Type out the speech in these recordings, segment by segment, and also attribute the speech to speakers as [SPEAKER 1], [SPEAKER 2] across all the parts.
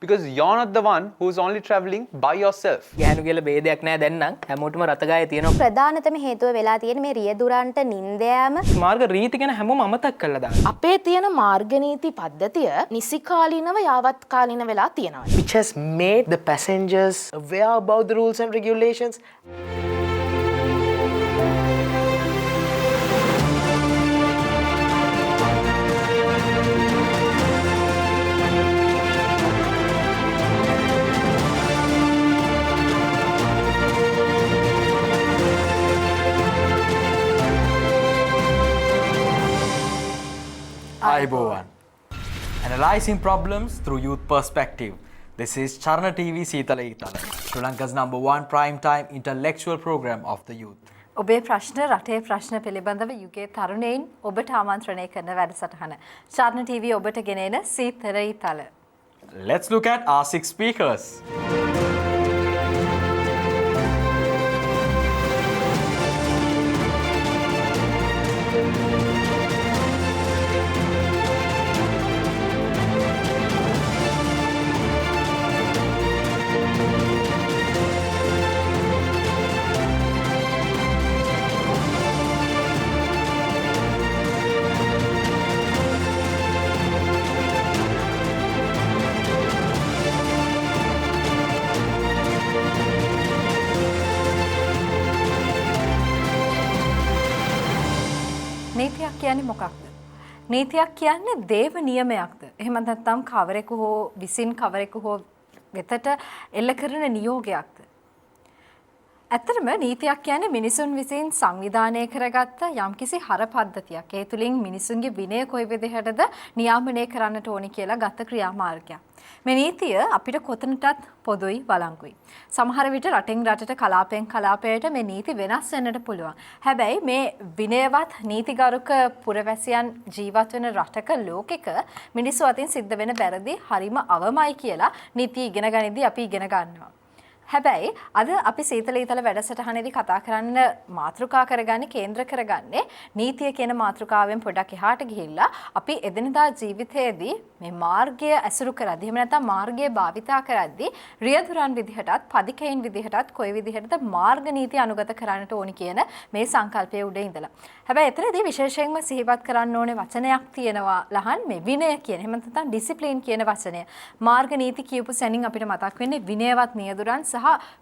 [SPEAKER 1] because you're not the one who's only traveling by yourself.
[SPEAKER 2] ගැහණු කියලා ભේදයක් නැහැ දැන් නම් හැමෝටම රතගාය තියෙනවා.
[SPEAKER 3] ප්‍රධානතම හේතුව වෙලා තියෙන්නේ මේ රියදුරන්ට නිින්ද යාම.
[SPEAKER 2] මාර්ග රීති ගැන හැමෝම අමතක කරලා දානවා.
[SPEAKER 4] අපේ තියෙන මාර්ග නීති පද්ධතිය නිසිකාලීනව යාවත් කාලීන වෙලා තියෙනවා.
[SPEAKER 5] Which has made the passengers aware about the rules and regulations.
[SPEAKER 6] Aibowan. Analyzing problems through youth perspective. This is Charana TV Eathala, Sri Lanka's #1 prime-time intellectual program of the youth.
[SPEAKER 7] ඔබේ ප්‍රශ්න රටේ ප්‍රශ්න පිළිබඳව යුගයේ තරුණයින් ඔබට ආමන්ත්‍රණය කරන වැඩසටහන. Charana TV ඔබට ගෙනෙන Seethala Eathala.
[SPEAKER 6] Let's look at our 6 speakers.
[SPEAKER 7] නීතියක් කියන්නේ මොකක්ද? නීතියක් කියන්නේ දේව නියමයක්ද? එහෙම නැත්නම් කවරෙකු හෝ විසින් කවරෙකු හෝ වෙතට එල්ල කරන නියෝගයක්ද? ඇත්තටම නීතියක් කියන්නේ මිනිසුන් විසින් සංවිධානය කරගත්ත යම්කිසි හර පද්ධතියක්. ඒ තුලින් මිනිසුන්ගේ විනය කොයි විදිහටද නියාමනය කරන්නට ඕනි කියලා ගත ක්‍රියාමාර්ගයක්. මේ නීතිය අපිට කොතනටත් පොදුයි වළංගුයි. සමහර විට රටෙන් රටට කලාපයෙන් කලාපයට මේ නීති වෙනස් වෙන්නට පුළුවන්. හැබැයි මේ විනයවත් නීතිගරුක පුරවැසියන් ජීවත් වෙන රටක ලෝකෙක මිනිස්සු අතින් සිද්ධ වෙන වැරදි හරිම අවමයි කියලා නීති ඉගෙන ගනිද්දී අපි ඉගෙන ගන්නවා. හැබැයි අද අපි Seethala Eathala වැඩසටහනේදී කතා කරන්න මාතෘකා කරගන්නේ කේන්ද්‍ර කරගන්නේ නීතිය කියන මාතෘකාවෙන් පොඩක් එහාට ගිහිල්ලා අපි එදිනදා ජීවිතයේදී මේ මාර්ගය ඇසුරු කරද්දී එහෙම නැත්නම් මාර්ගය භාවිතා කරද්දී රියදුරන් විදිහටත් පදිකයින් විදිහටත් කොයි විදිහටද මාර්ග නීති අනුගත කරන්නට ඕනි කියන මේ සංකල්පයේ උඩ ඉඳලා. හැබැයි එතනදී විශේෂයෙන්ම සිහිපත් කරන්න ඕනේ වචනයක් තියෙනවා ලහන් මේ විනය කියන එහෙම නැත්නම් ඩිසිප්ලින් කියන වචනය. මාර්ග නීති කියපු සැනින් අපිට මතක් වෙන්නේ විනයවත් නියදුරන් සහ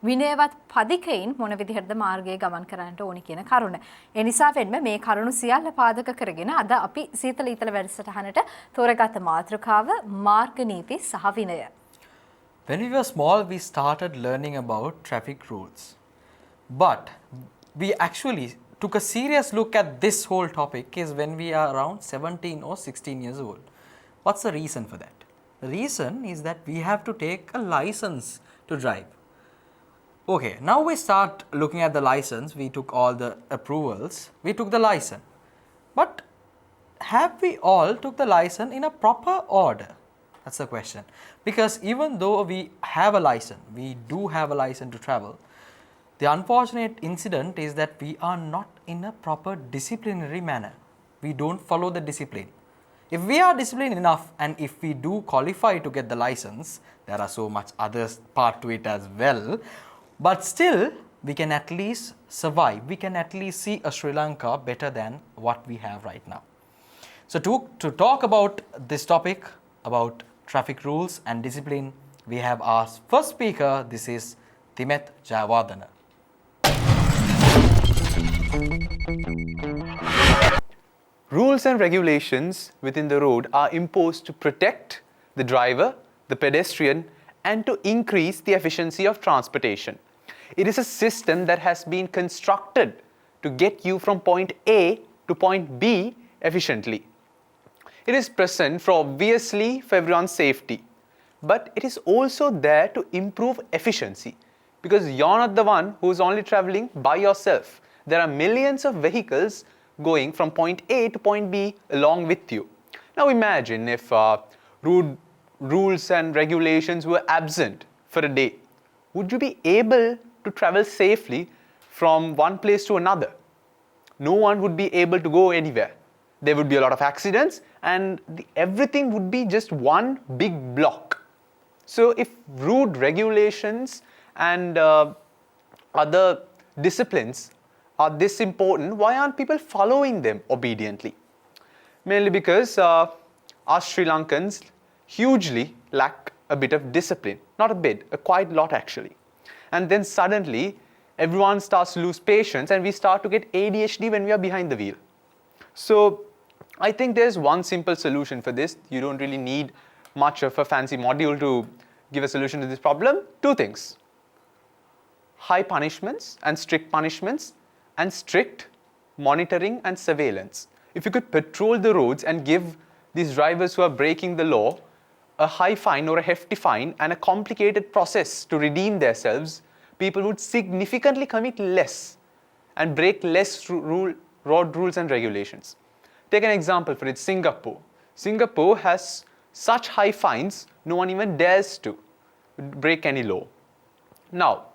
[SPEAKER 7] විනයවත් පදිකයින් මොන විදිහටද මාර්ගයේ ගමන් කරන්නට ඕනි කියන කරුණ. ඒ නිසා වෙන්න මේ කරුණු සියල්ල පාදක කරගෙන අද අපි Seethala Eathala වැඩසටහනට තෝරගත් මාතෘකාව මාර්ග නීති සහ විනය.
[SPEAKER 6] When we were small, we started learning about traffic rules. But we actually took a serious look at this whole topic is when we are around 17 or 16 years old. What's the reason for that? The reason is that we have to take a license to drive. Okay, now we start looking at the license. We took all the approvals. We took the license. But have we all took the license in a proper order? That's the question. Because even though we have a license, we do have a license to travel, the unfortunate incident is that we are not in a proper disciplinary manner. We don't follow the discipline. If we are disciplined enough and if we do qualify to get the license, there are so much other part to it as well. But still, we can at least survive. We can at least see a Sri Lanka better than what we have right now. So to talk about this topic, about traffic rules and discipline, we have our first speaker. This is Thimet Jayawardena.
[SPEAKER 1] Rules and regulations within the road are imposed to protect the driver, the pedestrian, and to increase the efficiency of transportation. It is a system that has been constructed to get you from point A to point B efficiently. It is present for obviously for everyone's safety, but it is also there to improve efficiency because you're not the one who's only traveling by yourself. There are millions of vehicles going from point A to point B along with you. Now imagine if rules and regulations were absent for a day. Would you be able to travel safely from one place to another? No one would be able to go anywhere. There would be a lot of accidents and everything would be just one big block. So if road regulations and other disciplines are this important, why aren't people following them obediently? Mainly because us Sri Lankans hugely lack a bit of discipline. Not a bit, a quite lot actually. And then suddenly everyone starts to lose patience and we start to get ADHD when we are behind the wheel. So I think there's one simple solution for this. You don't really need much of a fancy module to give a solution to this problem. Two things: high punishments and strict monitoring and surveillance. If you could patrol the roads and give these drivers who are breaking the law a high fine or a hefty fine and a complicated process to redeem themselves, people would significantly commit less and break less road rules and regulations. Take an example for it, Singapore. Singapore has such high fines, no one even dares to break any law. Now,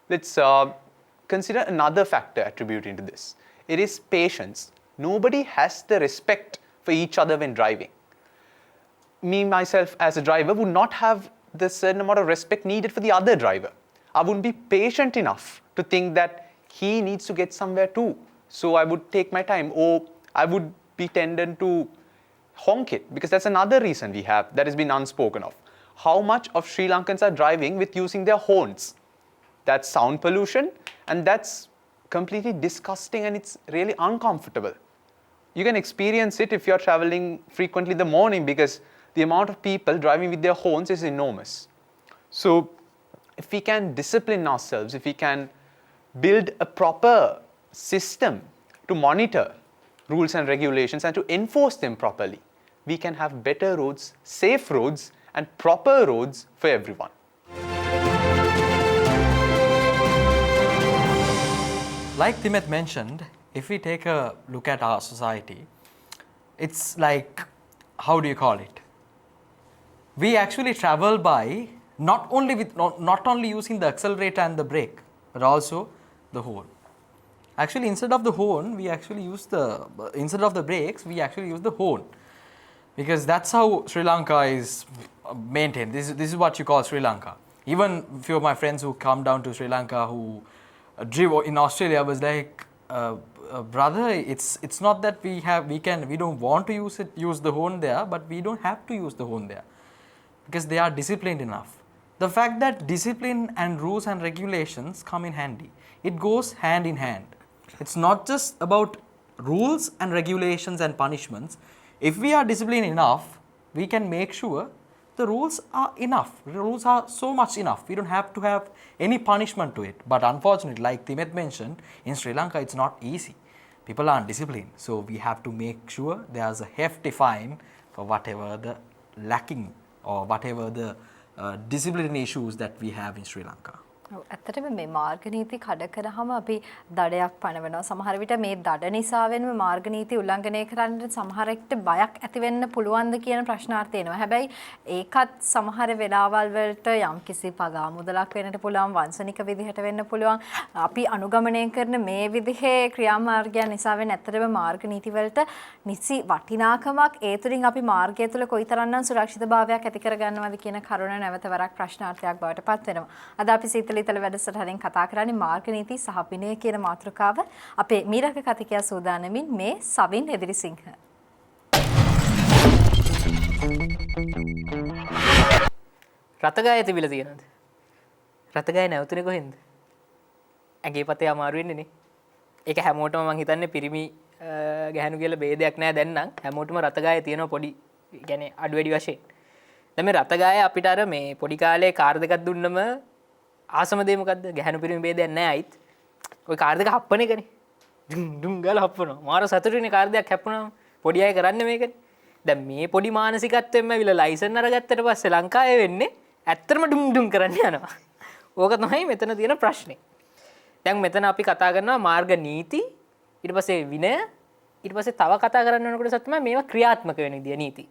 [SPEAKER 1] let's consider another factor attributing to this. It is patience. Nobody has the respect for each other when driving. Me, myself, as a driver, would not have the certain amount of respect needed for the other driver. I wouldn't be patient enough to think that he needs to get somewhere too. So I would take my time, or I would be tendent to honk it, because that's another reason we have that has been unspoken of. How much of Sri Lankans are driving with using their horns? That's sound pollution, and that's completely disgusting, and it's really uncomfortable. You can experience it if you're traveling frequently in the morning, because the amount of people driving with their horns is enormous. So if we can discipline ourselves, if we can build a proper system to monitor rules and regulations and to enforce them properly, we can have better roads, safe roads, and proper roads for everyone.
[SPEAKER 6] Like Timet mentioned, if we take a look at our society, it's like, how do you call it? We actually travel by not only using the accelerator and the brake, but also the horn. Actually, instead of the horn, we actually use instead of the brakes, we actually use the horn. Because that's how Sri Lanka is maintained. This is what you call Sri Lanka. Even a few of my friends who come down to Sri Lanka who drove in Australia was like, brother, it's not that we don't want to use the horn there, but we don't have to use the horn there, because they are disciplined enough. The fact that discipline and rules and regulations come in handy, it goes hand in hand. It's not just about rules and regulations and punishments. If we are disciplined enough, we can make sure the rules are enough. The rules are so much enough. We don't have to have any punishment to it. But unfortunately, like Timet mentioned, in Sri Lanka, it's not easy. People aren't disciplined. So we have to make sure there's a hefty fine for whatever the lacking or whatever the disciplinary issues that we have in Sri Lanka.
[SPEAKER 7] ඇත්තටම මේ මාර්ග නීති කඩ කරාම අපි දඩයක් පනවනවා. සමහර විට මේ දඩ නිසාවෙන්ම මාර්ග නීති උල්ලංඝනය කරන්න සමහරෙක්ට බයක් ඇති වෙන්න පුළුවන්ද කියන ප්‍රශ්නාර්ථය එනවා. හැබැයි ඒකත් සමහර වෙලාවල් වලට යම්කිසි පගා මුදලක් වෙන්නට පුළුවන්, වංශනික විදිහට වෙන්න පුළුවන්. අපි අනුගමනය කරන මේ විදිහේ ක්‍රියාමාර්ගයන් නිසාවෙන් ඇත්තටම මාර්ග නීති වලට නිසි වටිනාකමක් ඒ තුලින් අපි මාර්ගය තුල කොයිතරම්නම් සුරක්ෂිතභාවයක් ඇති කරගන්නවද කියන කරුණ නැවත වරක් ප්‍රශ්නාර්ථයක් බවට පත් වෙනවා. අද අපි සීතල Eathala වැඩසටහනෙන් කතා කරන්නේ මාර්ග නීති සහ විනය කියන මාතෘකාව. අපේ මීරක කතිකයා සූදානමින් මේ සවින් එදිරිසිංහ.
[SPEAKER 2] රතගාය තිබිලා තියෙනවද? රතගාය නැවතුනේ කොහෙන්ද? ඇගේ පතේ අමාරු වෙන්නේ නේ. ඒක හැමෝටම මං හිතන්නේ පිරිමි ගැහණු කියලා ભેදයක් නැහැ දැන් නම් හැමෝටම රතගාය තියෙනවා පොඩි يعني අඩු වැඩි වශයෙන්. දැන් මේ රතගාය අපිට අර මේ පොඩි කාලේ කාර් දෙකක් දුන්නම ආසම දේ මොකද්ද? ගැහණු පිරිමි ભેදයක් නැහැ අයිත්. ওই කාර් දෙක හප්පන එකනේ. ඩුම් ගාලා හප්පනවා. මාර සතුටුනේ කාර් දෙකක් හැප්පුණාම. පොඩි අය කරන්නේ මේකනේ. දැන් මේ පොඩි මානසිකත්වයෙන්ම ඇවිල්ලා ලයිසන් අරගත්තට පස්සේ ලංකාවේ වෙන්නේ ඇත්තටම ඩුම් කරන්න යනවා. ඕක තමයි මෙතන තියෙන ප්‍රශ්නේ. දැන් මෙතන අපි කතා කරනවා මාර්ග නීති, ඊට පස්සේ විනය, ඊට පස්සේ තව කතා කරන්න ඕනකොට තමයි මේවා ක්‍රියාත්මක වෙන විදිය නීති.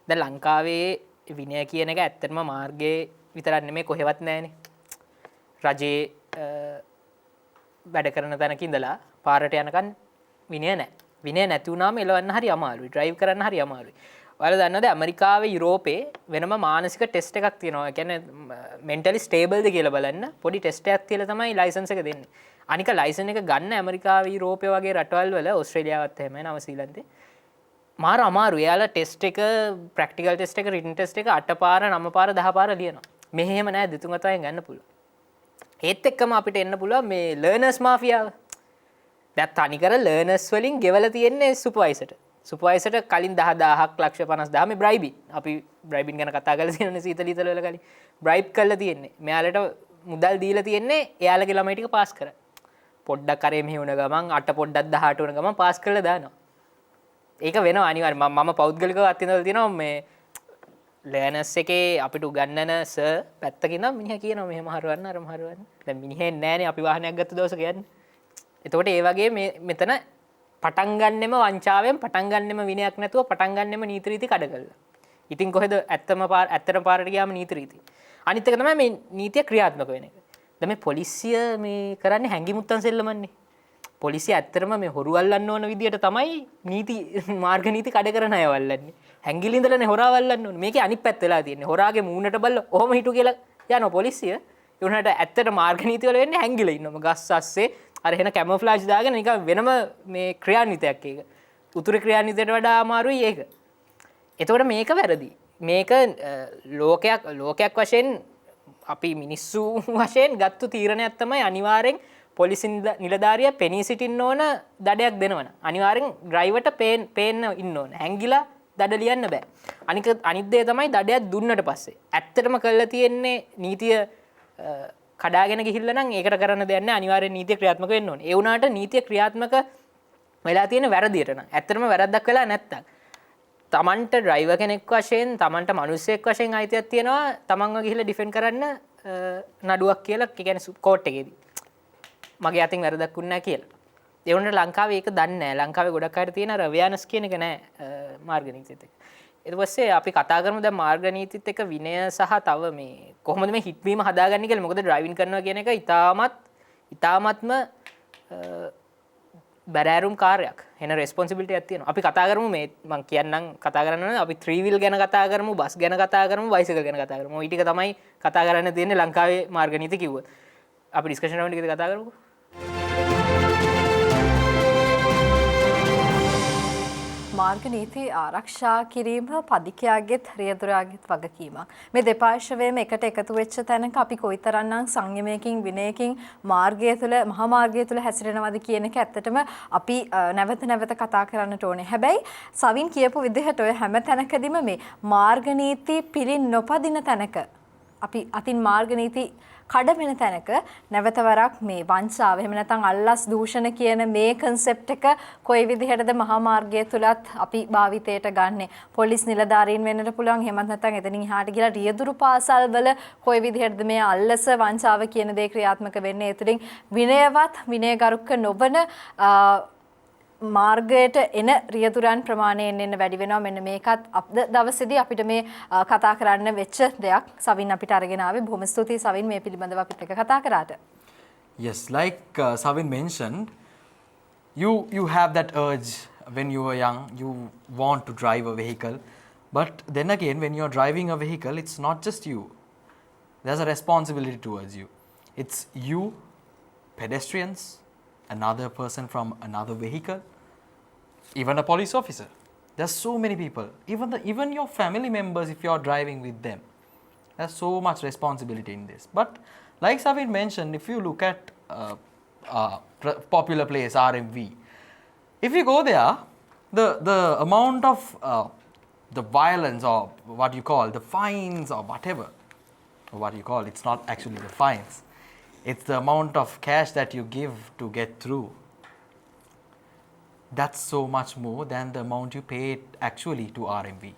[SPEAKER 2] දැන් ලංකාවේ විනය කියන එක ඇත්තටම මාර්ගයේ විතරක් නෙමෙයි කොහෙවත් නැහැනේ. රජයේ වැඩ කරන තැනක ඉඳලා පාරට යනකන් විනය නැහැ. විනය නැති වුණාම එලවන්න හරි අමාරුයි. ඩ්‍රයිව් කරන්න හරි අමාරුයි. ඔයාලා දන්නවද ඇමරිකාවේ යුරෝපේ වෙනම මානසික ටෙස්ට් එකක් තියෙනවා. ඒ කියන්නේ මෙන්ටලි ස්ටේබල්ද කියලා බලන්න පොඩි ටෙස්ට් එකක් තියලා තමයි ලයිසන්ස් එක දෙන්නේ. අනික ලයිසන් එක ගන්න ඇමරිකාවේ යුරෝපේ වගේ රටවල් වල ඕස්ට්‍රේලියාවත් එහෙමයි නවසීලන්තේ මාර අමාරු. එයාලා ටෙස්ට් එක ප්‍රැක්ටිකල් ටෙස්ට් එක රිටන් ටෙස්ට් එක 8 පාර 9 පාර 10 පාර ලියනවා. මෙහෙ එහෙම නැහැ දෙතුන් අතෙන් ගන්න පුළුවන්. ඒත් එක්කම අපිට එන්න පුළුවන් මේ ලර්නර්ස් මාෆියාව. දැන් තනිකර ලර්නර්ස් වලින් ගෙවලා තියෙන්නේ සුපර්වයිසර්ට. සුපර්වයිසර්ට කලින් 10000ක් ලක්ෂ 50000 මේ බ්‍රයිබි. අපි බ්‍රයිබින් ගැන කතා කරලා තියෙනනේ සීතල ඊතල වල කලින්. බ්‍රයිබ් කරලා තියෙන්නේ. මෙයාලට මුදල් දීලා තියෙන්නේ එයාලගේ ළමයි ටික පාස් කරන්න. පොඩ්ඩක් කරේ මෙහෙ වුණ ගමන් 8 පොඩ්ඩක් 18 වුණ ගමන් පාස් කරලා දානවා. ඒක වෙනවා අනිවාර්යයෙන්. මම පෞද්ගලිකව අත්විඳලා තියෙනවා මේ ලර්නර්ස් එකේ අපිට උගන්නන සර් පැත්තකින් නම් මිනිහා කියනවා මෙහෙම හරවන්න අරම හරවන්න. දැන් මිනිහෙන් නෑනේ අපි වාහනයක් ගත්ත දවසක යන්නේ. එතකොට ඒ වගේ මෙතන පටන් ගන්නෙම වංචාවෙන් පටන් ගන්නෙම විනයක් නැතුව පටන් ගන්නෙම නීති රීති කඩ කරලා. ඉතින් කොහෙද ඇත්තම පාරට ගියාම නීති රීති. අනිත් එක තමයි මේ නීතිය ක්‍රියාත්මක වෙන එක. දැන් මේ පොලිසිය මේ කරන්නේ හැංගිමුත්තන් සෙල්ලමන්නේ. පොලිසිය ඇත්තටම මේ හොරු අල්ලන්න ඕන විදියට තමයි නීති මාර්ග නීති කඩ කරන අය වල්ලන්නේ. හැංගිලි ඉඳලානේ හොරා වල්ලන්න ඕනේ. මේකේ අනිත් පැත්ත වෙලා තියෙන්නේ. හොරාගේ මූණට බල්ල ඔහොම හිටු කියලා යනවා පොලිසිය. ඒ උනාට ඇත්තට මාර්ග නීති වල වෙන්නේ හැංගිලා ඉන්නවම ගස් අස්සේ අර එහෙන කැමොෆ්ලාජ් දාගෙන නිකන් වෙනම මේ ක්‍රියාන්විතයක් ඒක. උතුරු ක්‍රියාන්විතයට වඩා අමාරුයි ඒක. එතකොට මේක වැරදි. මේක ලෝකයක් වශයෙන් අපි මිනිස්සු වශයෙන් ගත්තු තීරණයක් තමයි අනිවාර්යෙන් පොලිසි නිලධාරියා පෙනී සිටින්න ඕන දඩයක් දෙනවන. අනිවාර්යෙන් ඩ්‍රයිවර්ට පේන්න ඉන්න ඕන. හැංගිලා දඩ ලියන්න බෑ. අනිත් දේ තමයි දඩයක් දුන්නට පස්සේ ඇත්තටම කරලා තියෙන්නේ නීතිය කඩාගෙන ගිහිල්ලා නම් ඒකට කරන්න දෙයක් නැහැ. අනිවාර්යෙන් නීතිය ක්‍රියාත්මක වෙන්න ඕනේ. ඒ වුණාට නීතිය ක්‍රියාත්මක වෙලා තියෙන වැරදියට නම් ඇත්තටම වැරද්දක් වෙලා නැත්තම් තමන්ට ඩ්‍රයිවර් කෙනෙක් වශයෙන් තමන්ට මිනිස්සෙක් වශයෙන් අයිතියක් තියෙනවා තමන්ව ගිහිල්ලා ඩිෆෙන්ඩ් කරන්න නඩුවක් කියලා කියන්නේ කෝට් එකේදී. මගේ අතින් වැරදක් වුණ නැහැ කියලා. ඒ වුණාට ලංකාවේ ඒක දන්නේ නැහැ. ලංකාවේ ගොඩක් අය තියෙන අර අවයානස් කියන එක නැහැ මාර්ග නීතියත් එක්ක. ඊට පස්සේ අපි කතා කරමු දැන් මාර්ග නීතියත් එක්ක විනය සහ තව මේ කොහොමද මේ හිටවීම හදාගන්නේ කියලා. මොකද ඩ්‍රයිවිං කරනවා කියන එක ඉතාමත්ම බැරෑරුම් කාර්යයක්. එන රෙස්පොන්සිබිලිටි එකක් තියෙනවා. අපි කතා කරමු මේ මම කියන්නම් කතා කරන්න අපි 3 wheel ගැන කතා කරමු, බස් ගැන කතා කරමු, බයිසිකල් ගැන කතා කරමු. ওই ටික තමයි කතා කරන්න තියෙන්නේ ලංකාවේ මාර්ග නීති කිව්වොත්. අපි ඩිස්කෂන් රවුන්ඩ් එකේදී කතා කරමුකෝ.
[SPEAKER 7] මාර්ග නීති ආරක්ෂා කිරීම පදිකයාගේත් රියදුරාගේත් වගකීමක්. මේ දෙපාර්ශවයේම එකට එකතු වෙච්ච තැනක අපි කොයිතරම්නම් සංයමයකින් විනයකින් මාර්ගය තුළ මහා මාර්ගය තුළ හැසිරෙනවද කියන එක ඇත්තටම අපි නැවත කතා කරන්නට ඕනේ. හැබැයි සවින් කියපු විදිහට ඔය හැම තැනකදීම මේ මාර්ග නීති පිළින් නොපදින තැනක අපි අතින් මාර්ග නීති කඩ වෙන තැනක නැවතවරක් මේ වංචාව එහෙම නැත්නම් අල්ලස් දූෂණ කියන මේ concept එක කොයි විදිහටද මහා මාර්ගය තුලත් අපි භාවිතයට ගන්නෙ පොලිස් නිලධාරීන් වෙන්නට පුළුවන් එහෙමත් නැත්නම් එතනින් එහාට ගිහලා රියදුරු පාසල් වල කොයි විදිහටද මේ අල්ලස වංචාව කියන දේ ක්‍රියාත්මක වෙන්නේ ඒ තුලින් විනයවත් විනයගරුක නොවන මාර්ගයට එන රියදුරන් ප්‍රමාණයෙන් එන්න වැඩි වෙනවා. මෙන්න මේකත් අද දවසේදී අපිට මේ කතා කරන්න වෙච්ච දෙයක්. සවින් අපිට අරගෙන ආවේ. බොහොම ස්තුතියි සවින් මේ පිළිබඳව අපිත් එක්ක කතා කරාට.
[SPEAKER 6] Yes, like Savin mentioned, you have that urge when you were young, you want to drive a vehicle. But then again, when you're driving a vehicle, it's not just you. There's a responsibility towards you. It's you, pedestrians, another person from another vehicle, even a police officer. There's so many people. Even your family members, if you're driving with them, there's so much responsibility in this. But like Savin mentioned, if you look at popular place RMV, if you go there, the amount of the violence or what you call the fines or whatever, or what you call, it's not actually the fines. It's the amount of cash that you give to get through. That's so much more than the amount you pay actually to RMV.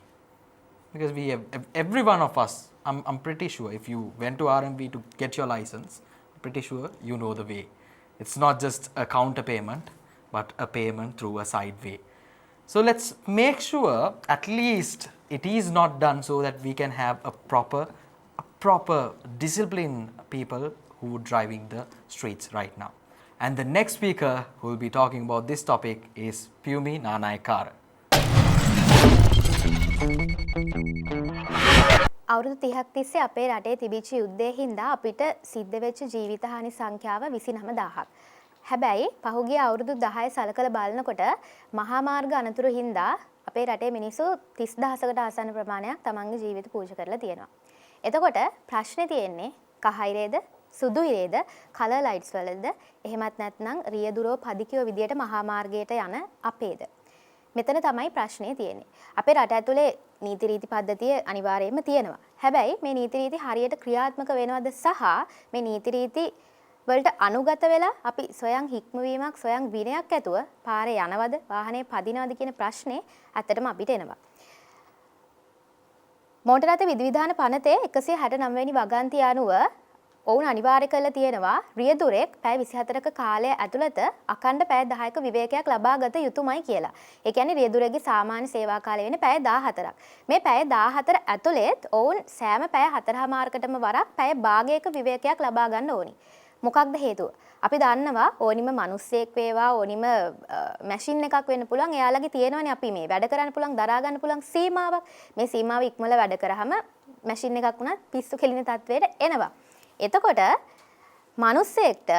[SPEAKER 6] Because we have, every one of us, I'm pretty sure if you went to RMV to get your license, I'm pretty sure you know the way. It's not just a counter payment, but a payment through a side way. So let's make sure at least it is not done so that we can have a proper disciplined people who are driving the streets right now. And the next speaker who will be talking about this topic is Pumi Nanayakara.
[SPEAKER 3] අවුරුදු 30ක් තිස්සේ අපේ රටේ තිබිච්ච යුද්ධයේ හින්දා අපිට සිද්ධ වෙච්ච ජීවිත හානි සංඛ්‍යාව 29000ක්. හැබැයි පහුගිය අවුරුදු 10 සලකලා බලනකොට මහා මාර්ග අනතුරු හින්දා අපේ රටේ මිනිස්සු 30000කට ආසන්න ප්‍රමාණයක් තමන්ගේ ජීවිත පූජා කරලා තියෙනවා. එතකොට ප්‍රශ්නේ තියෙන්නේ කහ ඉරේද සුදු ඉරේද කලර් ලයිට්ස් වලද එහෙමත් නැත්නම් රියදුරෝ පදිකයෝ විදියට මහා මාර්ගයට යන අපේද? මෙතන තමයි ප්‍රශ්නේ තියෙන්නේ. අපේ රට ඇතුලේ නීති රීති පද්ධතිය අනිවාර්යයෙන්ම තියෙනවා. හැබැයි මේ නීති රීති හරියට ක්‍රියාත්මක වෙනවද සහ මේ නීති රීති වලට අනුගත වෙලා අපි සොයන් හික්මවීමක් සොයන් විනයක් ඇතුව පාරේ යනවද වාහනේ පදිනවද කියන ප්‍රශ්නේ ඇත්තටම අපිට එනවා. මෝටර රථ විධිවිධාන පනතේ 169 වෙනි වගන්තිය අනුව ඔවුන් අනිවාර්ය කරලා තියෙනවා රියදුරෙක් පැය 24ක කාලය ඇතුළත අඛණ්ඩ පැය 10ක විවේකයක් ලබා ගත යුතුමයි කියලා. ඒ කියන්නේ රියදුරෙක්ගේ සාමාන්‍ය සේවා කාලය වෙන්නේ පැය 14ක්. මේ පැය 14 ඇතුළෙත් ඔවුන් සෑම පැය 4මාරකටම වරක් පැය භාගයක විවේකයක් ලබා ගන්න ඕනි. මොකක්ද හේතුව? අපි දන්නවා ඕනිම මිනිස්සෙක් වේවා ඕනිම මැෂින් එකක් වෙන්න පුළුවන්. එයාලගේ තියෙනවනේ අපි මේ වැඩ කරන්න පුළුවන් දරා ගන්න පුළුවන් සීමාවක්. මේ සීමාව ඉක්මවලා වැඩ කරාම මැෂින් එකක් වුණත් පිස්සු කෙලින තත්වයට එනවා. එතකොට මිනිස්සෙක්ට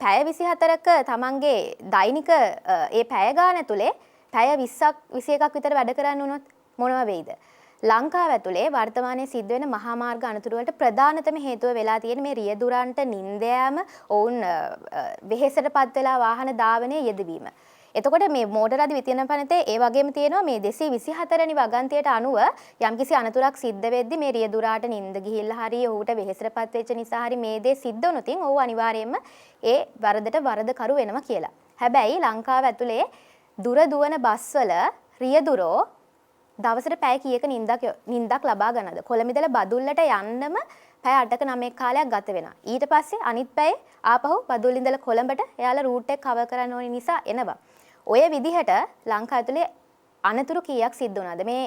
[SPEAKER 3] පැය 24ක තමන්ගේ දෛනික ඒ පැය ගාන ඇතුලේ පැය 20ක් 21ක් විතර වැඩ කරන්න උනොත් මොනව වෙයිද? ලංකාව ඇතුලේ වර්තමානයේ සිද්ධ වෙන මහා මාර්ග අනතුරු වලට ප්‍රධානතම හේතුව වෙලා තියෙන මේ රියදුරන්ට නිින්ද යාම, ඔවුන් වෙහෙසටපත් වෙලා වාහන ධාවනයේ යෙදවීම. එතකොට මේ මෝටර රථ විතින පනතේ ඒ වගේම තියෙනවා මේ 224 වෙනි වගන්තියට අනුව යම්කිසි අනතුරක් සිද්ධ වෙද්දි මේ රියදුරාට නිින්ද ගිහිල්ලා හරි ඔහුට වෙහෙසටපත් වෙච්ච නිසා හරි මේ දේ සිද්ධ වුණොතින් ඔහු අනිවාර්යයෙන්ම ඒ වරදට වරදකරු වෙනවා කියලා. හැබැයි ලංකාව ඇතුලේ දුර දුවන බස්වල රියදුරෝ දවසට පැය කීයක නිින්දක් ලබා ගන්නද? කොළඹ ඉඳලා බදුල්ලට යන්නම පැය 8ක 9ක කාලයක් ගත වෙනවා. ඊට පස්සේ අනිත් පැය ආපහු බදුල්ල ඉඳලා කොළඹට එයාලා රූට් එක කවර් කරන්න ඕනි නිසා එනවා. ඔය විදිහට ලංකාව ඇතුලේ අනතුරු කීයක් සිද්ධ වුණාද? මේ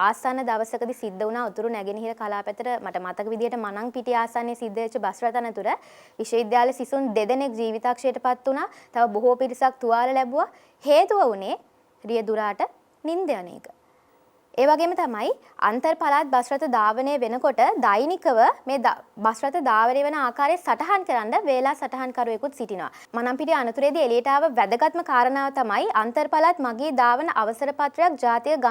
[SPEAKER 3] ආසන්න දවසකදී සිද්ධ වුණා උතුරු නැගෙනහිර කලාපතට මට මතක විදිහට මනං පිටිය ආසන්නයේ සිද්ධ වෙච්ච බස් රථ අනතුර විශ්වවිද්‍යාල සිසුන් දෙදෙනෙක් ජීවිතාක්ෂයටපත් වුණා. තව බොහෝ පිරිසක් තුවාල ලැබුවා. හේතුව වුණේ රියදුරාට නිින්ද යන එක. ඒ වගේම තමයි අන්තර් පළාත් බස් රථ ධාවනය වෙනකොට දෛනිකව මේ බස් රථ ධාවනය වෙන ආකාරය සටහන් කරන්න වේලා සටහන්කරුවෙකුත් සිටිනවා. මනම්පිටිය අනතුරේදී එළියට ආව වැදගත්ම කාරණාව තමයි අන්තර් පළාත් මගී ධාවන අවසර පත්‍රයක් ජාතික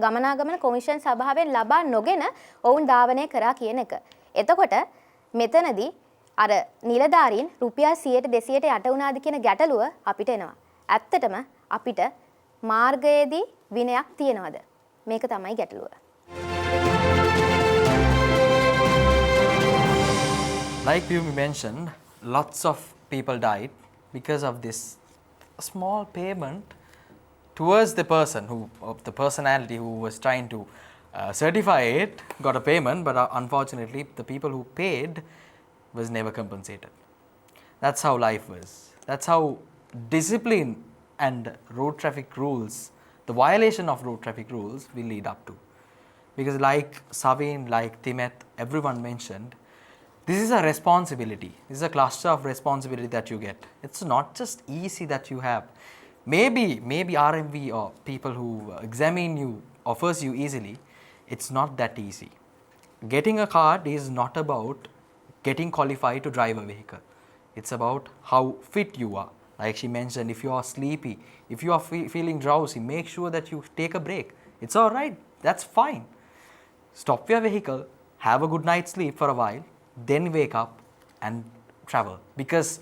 [SPEAKER 3] ගමනාගමන කොමිෂන් සභාවෙන් ලබා නොගෙන ඔවුන් ධාවනය කරා කියන එක. එතකොට මෙතනදී අර නිලධාරීන් රුපියල් 100ට 200ට යට වුණාද කියන ගැටලුව අපිට එනවා. ඇත්තටම අපිට මාර්ගයේදී විනයක් තියනවද? මේක තමයි ගැටලුව.
[SPEAKER 6] Like you mentioned, lots of people died because of this small payment towards the person the personality who was trying to certify it got a payment, but unfortunately the people who paid was never compensated. That's how life was. That's how discipline and road traffic rules, the violation of road traffic rules will lead up to. Because like Saveen, like Timet, everyone mentioned, this is a responsibility. This is a cluster of responsibility that you get. It's not just easy that you have. Maybe RMV or people who examine you offers you easily. It's not that easy. Getting a card is not about getting qualified to drive a vehicle. It's about how fit you are. Like she mentioned, if you are sleepy, if you are feeling drowsy, make sure that you take a break. It's all right. That's fine. Stop your vehicle, have a good night's sleep for a while, then wake up and travel. Because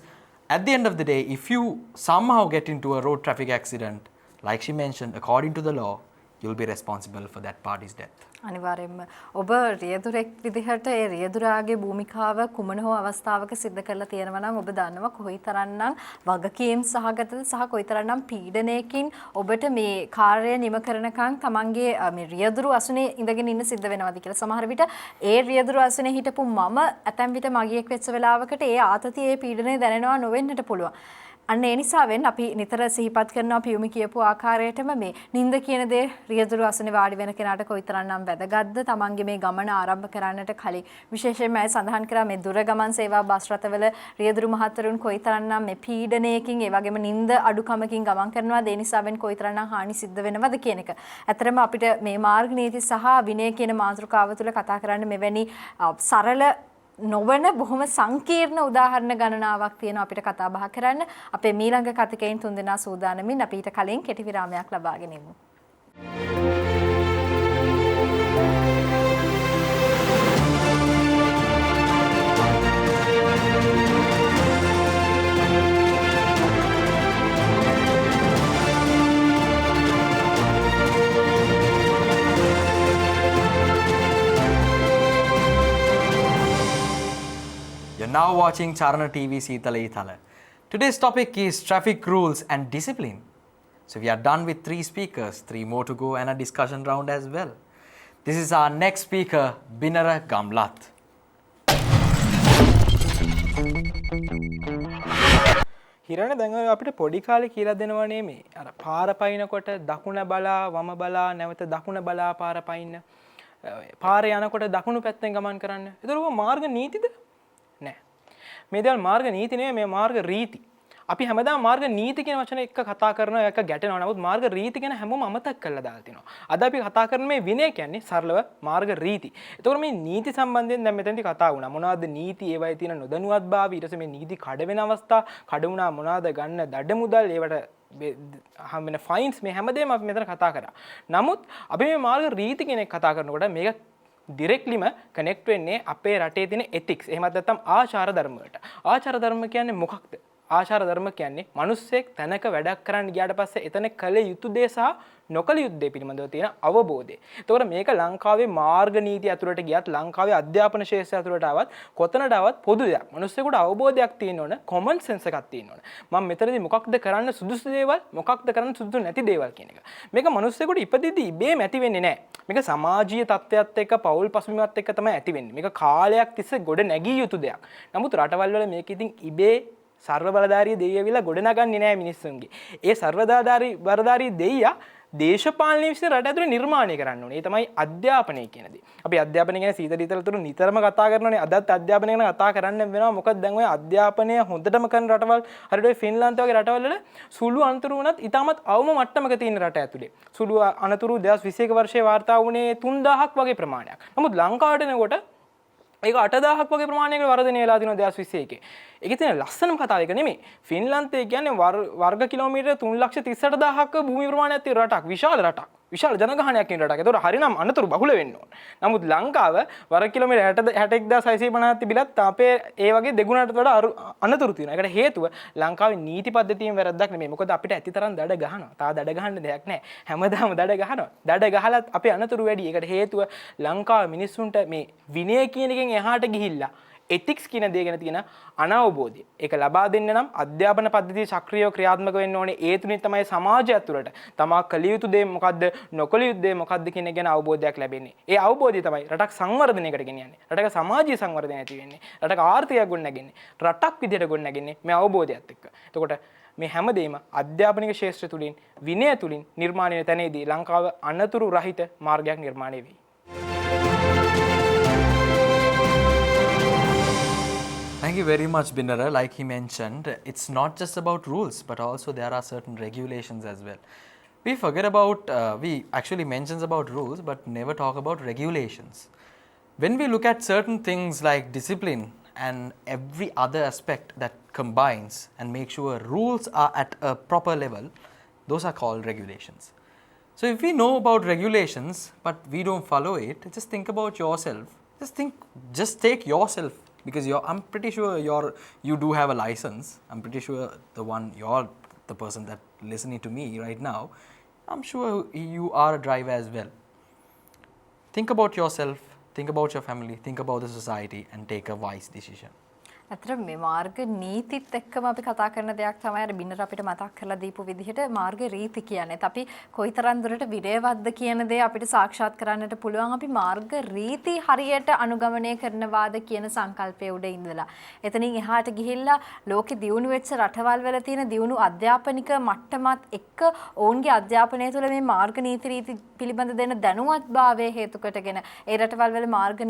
[SPEAKER 6] at the end of the day, if you somehow get into a road traffic accident, like she mentioned, according to the law, you'll be responsible for that party's death.
[SPEAKER 7] අනිවාර්යයෙන්ම ඔබ රියදුරෙක් විදිහට ඒ රියදුරාගේ භූමිකාව කුමන හෝ අවස්ථාවක සිද්ධ කරලා තියෙනවා නම් ඔබ දන්නවා කොයිතරම්නම් වගකීම් සහගතද සහ කොයිතරම්නම් පීඩනයකින් ඔබට මේ කාර්යය නිම කරනකම් තමන්ගේ මේ රියදුරු අසුනේ ඉඳගෙන ඉන්න සිද්ධ වෙනවාද කියලා. සමහර විට ඒ රියදුරු අසුනේ හිටපු මම ඇතැම් විට මගියෙක් වෙච්ච වෙලාවකට ඒ ආතතිය ඒ පීඩනය දැනෙනවා නොවෙන්නට පුළුවන්. අන්න ඒ නිසාවෙන් අපි නිතර සිහිපත් කරනවා පියුමි කියපු ආකාරයටම මේ නිින්ද කියන දේ රියදුරු අසනේ වාඩි වෙන කෙනාට කොයිතරම්නම් වැදගත්ද තමන්ගේ මේ ගමන ආරම්භ කරන්නට කලින් විශේෂයෙන්ම අය සඳහන් කරා මේ දුර ගමන් සේවා බස් රථවල රියදුරු මහත්වරුන් කොයිතරම්නම් මේ පීඩනයකින් ඒ වගේම නිින්ද අඩුකමකින් ගමන් කරනවාද ඒ නිසාවෙන් කොයිතරම්නම් හානි සිද්ධ වෙනවද කියන එක. ඇත්තරම අපිට මේ මාර්ග නීති සහ විනය කියන මාතෘකාව තුළ කතා කරන්න මෙවැනි සරල නොවන බොහොම සංකීර්ණ උදාහරණ ගණනාවක් තියෙනවා අපිට කතා බහ කරන්න. අපේ මීළඟ කතිකයින් තුන්දෙනා සූදානමින් අපි ඊට කලින් කෙටි විරාමයක් ලබාගෙන ඉමු.
[SPEAKER 6] You're now watching Charana TV Seethala Eathala. Today's topic is traffic rules and discipline. So we are done with 3 speakers, 3 more to go and a discussion round as well. This is our next speaker, Binara Gamlat.
[SPEAKER 8] හිරණ දැන් අපිට පොඩි කාලේ කියලා දෙනවනේ මේ අර පාර පයින්නකොට දකුණ බලා වම බලා නැවත දකුණ බලා පාර පයින්න පාරේ යනකොට දකුණු පැත්තෙන් ගමන් කරන්න. ඒතර ඔය මාර්ග නීතිද? නෑ. මේ දේවල් මාර්ග නීති නෙවෙයි මේ මාර්ග රීති. අපි හැමදාම මාර්ග නීති කියන වචන එක කතා කරනවා එක ගැටෙනවා. නමුත් මාර්ග රීති කියන හැමෝම අමතක කරලා දාලා තිනවා. අද අපි කතා කරන මේ විනය කියන්නේ සරලව මාර්ග රීති. ඒතකොට මේ නීති සම්බන්ධයෙන් දැන් මෙතනදී කතා වුණා. මොනවද නීති ඒවයි තියෙන නොදැනුවත්භාවය ඊට පස්සේ මේ නීති කඩ වෙන අවස්ථා කඩ වුණා මොනවද ගන්න දඩ මුදල් ඒවට හම්බෙන ෆයින්ස් මේ හැමදේම අපි මෙතන කතා කරා. නමුත් අපි මේ මාර්ග රීති කියන එක කතා කරනකොට මේක ඩිරෙක්ට්ලිම කනෙක්ට් වෙන්නේ අපේ රටේ තියෙන එතික්ස්. එහෙමත් නැත්නම් ආචාර ධර්ම වලට. ආචාර ධර්ම කියන්නේ මොකක්ද? ආචාර ධර්ම කියන්නේ මිනිස්සෙක් තැනක වැඩක් කරන්න ගියාට පස්සේ එතන කළ යුතු දේ සහ නොකළ යුතු දේ පිළිබඳව තියෙන අවබෝධය. ඒතකොට මේක ලංකාවේ මාර්ග නීති ඇතුළට ගියත් ලංකාවේ අධ්‍යාපන ශාස්ත්‍රය ඇතුළට ආවත් කොතනට ආවත් පොදු දෙයක්. මිනිස්සෙකුට අවබෝධයක් තියෙන්න ඕන, කොමන් සෙන්ස් එකක් තියෙන්න ඕන. මම මෙතනදී මොකක්ද කරන්න සුදුසු දේවල්, මොකක්ද කරන්න සුදුසු නැති දේවල් කියන එක. මේක මිනිස්සෙකුට ඉපදෙද්දී ඉබේම ඇති වෙන්නේ නැහැ. මේක සමාජීය තත්ත්වයක් එක්ක පෞල් පසුබිමත් එක්ක තමයි ඇති වෙන්නේ. මේක කාලයක් තිස්සේ ගොඩ නැගී යුතු දෙයක්. නමුත් රටවල් වල මේක ඉතින් ඉබේ සර්ව බලධාරී දෙවියවිලා ගොඩ නගන්නේ නැහැ මිනිස්සුන්ගේ. ඒ බලධාරී දෙයියා දේශපාලනය විසින් රට ඇතුලේ නිර්මාණය කරන්න ඕනේ. ඒ තමයි අධ්‍යාපනය කියන දේ. අපි අධ්‍යාපනය ගැන සීතලීතලතුරු නිතරම කතා කරනෝනේ. අදත් අධ්‍යාපනය ගැන කතා කරන්න වෙනවා. මොකද දැන් ඔය අධ්‍යාපනය හොඳටම කරන රටවල් හරියට ඔය ෆින්ලාන්ත වගේ රටවල් වල සුළු අනතුරු වුණත් ඉතාමත් අවම මට්ටමක තියෙන රට ඇතුලේ. සුළු අනතුරු 2021 වර්ෂයේ වාර්තා වුණේ 3000ක් වගේ ප්‍රමාණයක්. නමුත් ලංකාවට එනකොට ඒක 8000ක් වගේ ප්‍රමාණයකට වර්ධනය වෙලා තිනවා 2021. ඒකේ තියෙන ලස්සනම කතාව ඒක නෙමෙයි. ෆින්ලන්තය කියන්නේ වර්ග කිලෝමීටර් 338000ක භූමි ප්‍රමාණයක් තියෙන රටක්. විශාල රටක්. විශාල ජනගහනයක් තියෙන රටක්. ඒතකොට හරිනම් අනතුරු බහුල වෙන්න ඕන. නමුත් ලංකාව වර්ග කිලෝමීටර් 61650 තිබිලත් අපේ ඒ වගේ දෙගුණකට වඩා අනතුරු තියෙනවා. ඒකට හේතුව ලංකාවේ නීති පද්ධතියෙන් වැරද්දක් නෙමෙයි. මොකද අපිට ඇතිතරම් දඩ ගහනවා. තා දඩ ගහන්න දෙයක් නැහැ. හැමදාම දඩ ගහනවා. දඩ ගහලත් අපේ අනතුරු වැඩි. ඒකට හේතුව ලංකාවේ මිනිස්සුන්ට මේ විනය කියන එකෙන් එහාට ගිහිල්ලා එතික්ස් කියන දේ ගැන තියෙන අනවබෝධය. ඒක ලබා දෙන්න නම් අධ්‍යාපන පද්ධතිය සක්‍රියව ක්‍රියාත්මක වෙන්න ඕනේ. ඒ තුලින් තමයි සමාජය ඇතුළට තමා කළ යුතු දේ මොකද්ද, නොකළ යුතු දේ මොකද්ද කියන ගැන අවබෝධයක් ලැබෙන්නේ. ඒ අවබෝධය තමයි රටක් සංවර්ධනයකට ගෙනියන්නේ. රටක සමාජීය සංවර්ධනය ඇති වෙන්නේ. රටක ආර්ථිකයක් ගොඩනැගෙන්නේ. රටක් විදිහට ගොඩනැගෙන්නේ මේ අවබෝධයත් එක්ක. එතකොට මේ හැමදේම අධ්‍යාපනික ශාස්ත්‍රය තුලින්, විනය තුලින් නිර්මාණය වෙන තැනේදී ලංකාව අනතුරු රහිත මාර්ගයක් නිර්මාණය වෙයි.
[SPEAKER 6] Thank you very much, Binara. Like he mentioned, it's not just about rules, but also there are certain regulations as well. We forget about, we actually mentions about rules, but never talk about regulations. When we look at certain things like discipline and every other aspect that combines and make sure rules are at a proper level, those are called regulations. So if we know about regulations, but we don't follow it, just think about yourself. Just take yourself. Because I'm pretty sure you do have a license. I'm pretty sure the person that listening to me right now, I'm sure you are a driver as well. Think about yourself, think about your family, think about the society and take a wise decision.
[SPEAKER 7] අතර මේ මාර්ග නීතිත් එක්කම අපි කතා කරන දෙයක් තමයි අර බින්නර අපිට මතක් කරලා දීපු විදිහට මාර්ග රීති කියන්නේ. අපි කොයිතරම් දුරට විරේවත්ද කියන දේ අපිට සාක්ෂාත් කරන්නට පුළුවන් අපි මාර්ග රීති හරියට අනුගමනය කරනවාද කියන සංකල්පයේ උඩ ඉඳලා. එතනින් එහාට ගිහිල්ලා ලෝකෙ දියුණු වෙච්ච රටවල් වල තියෙන දියුණු අධ්‍යාපනික මට්ටමත් එක්ක ඔවුන්ගේ අධ්‍යාපනය තුළ මේ මාර්ග නීති රීති පිළිබඳ දෙන දැනුවත්භාවය හේතු කොටගෙන ඒ රටවල් වල මාර්ග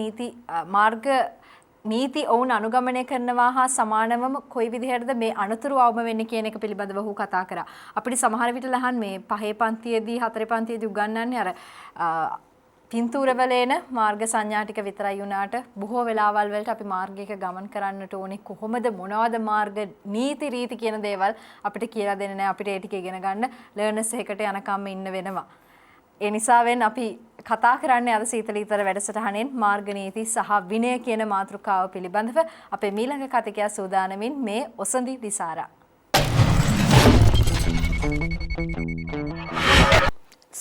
[SPEAKER 7] නීති ඔවුන් අනුගමනය කරනවා හා සමානවම කොයි විදිහටද මේ අනතුරු අවම වෙන්නේ කියන එක පිළිබඳව ඔහු කතා කරා. අපිට සමහර විට ලහන් මේ 5 පන්තියේදී 4 පන්තියේදී උගන්වන්නේ අර පින්තූරවල එන මාර්ග සංඥා ටික විතරයි වුණාට බොහෝ වෙලාවල් වලට අපි මාර්ගයක ගමන් කරන්නට ඕනේ කොහොමද මොනවද මාර්ග නීති රීති කියන දේවල් අපිට කියලා දෙන්නේ නැහැ. අපිට ඒ ටික ඉගෙන ගන්න ලර්නර්ස් එකකට යනකම් ඉන්න වෙනවා. ඒ නිසාවෙන් අපි කතා කරන්නේ අද සීතල ඊතල වැඩසටහනෙන් මාර්ග නීති සහ විනය කියන මාතෘකාව පිළිබඳව අපේ මීළඟ කතිකයා සූදානමින් මේ ඔසඳි දිසාරා.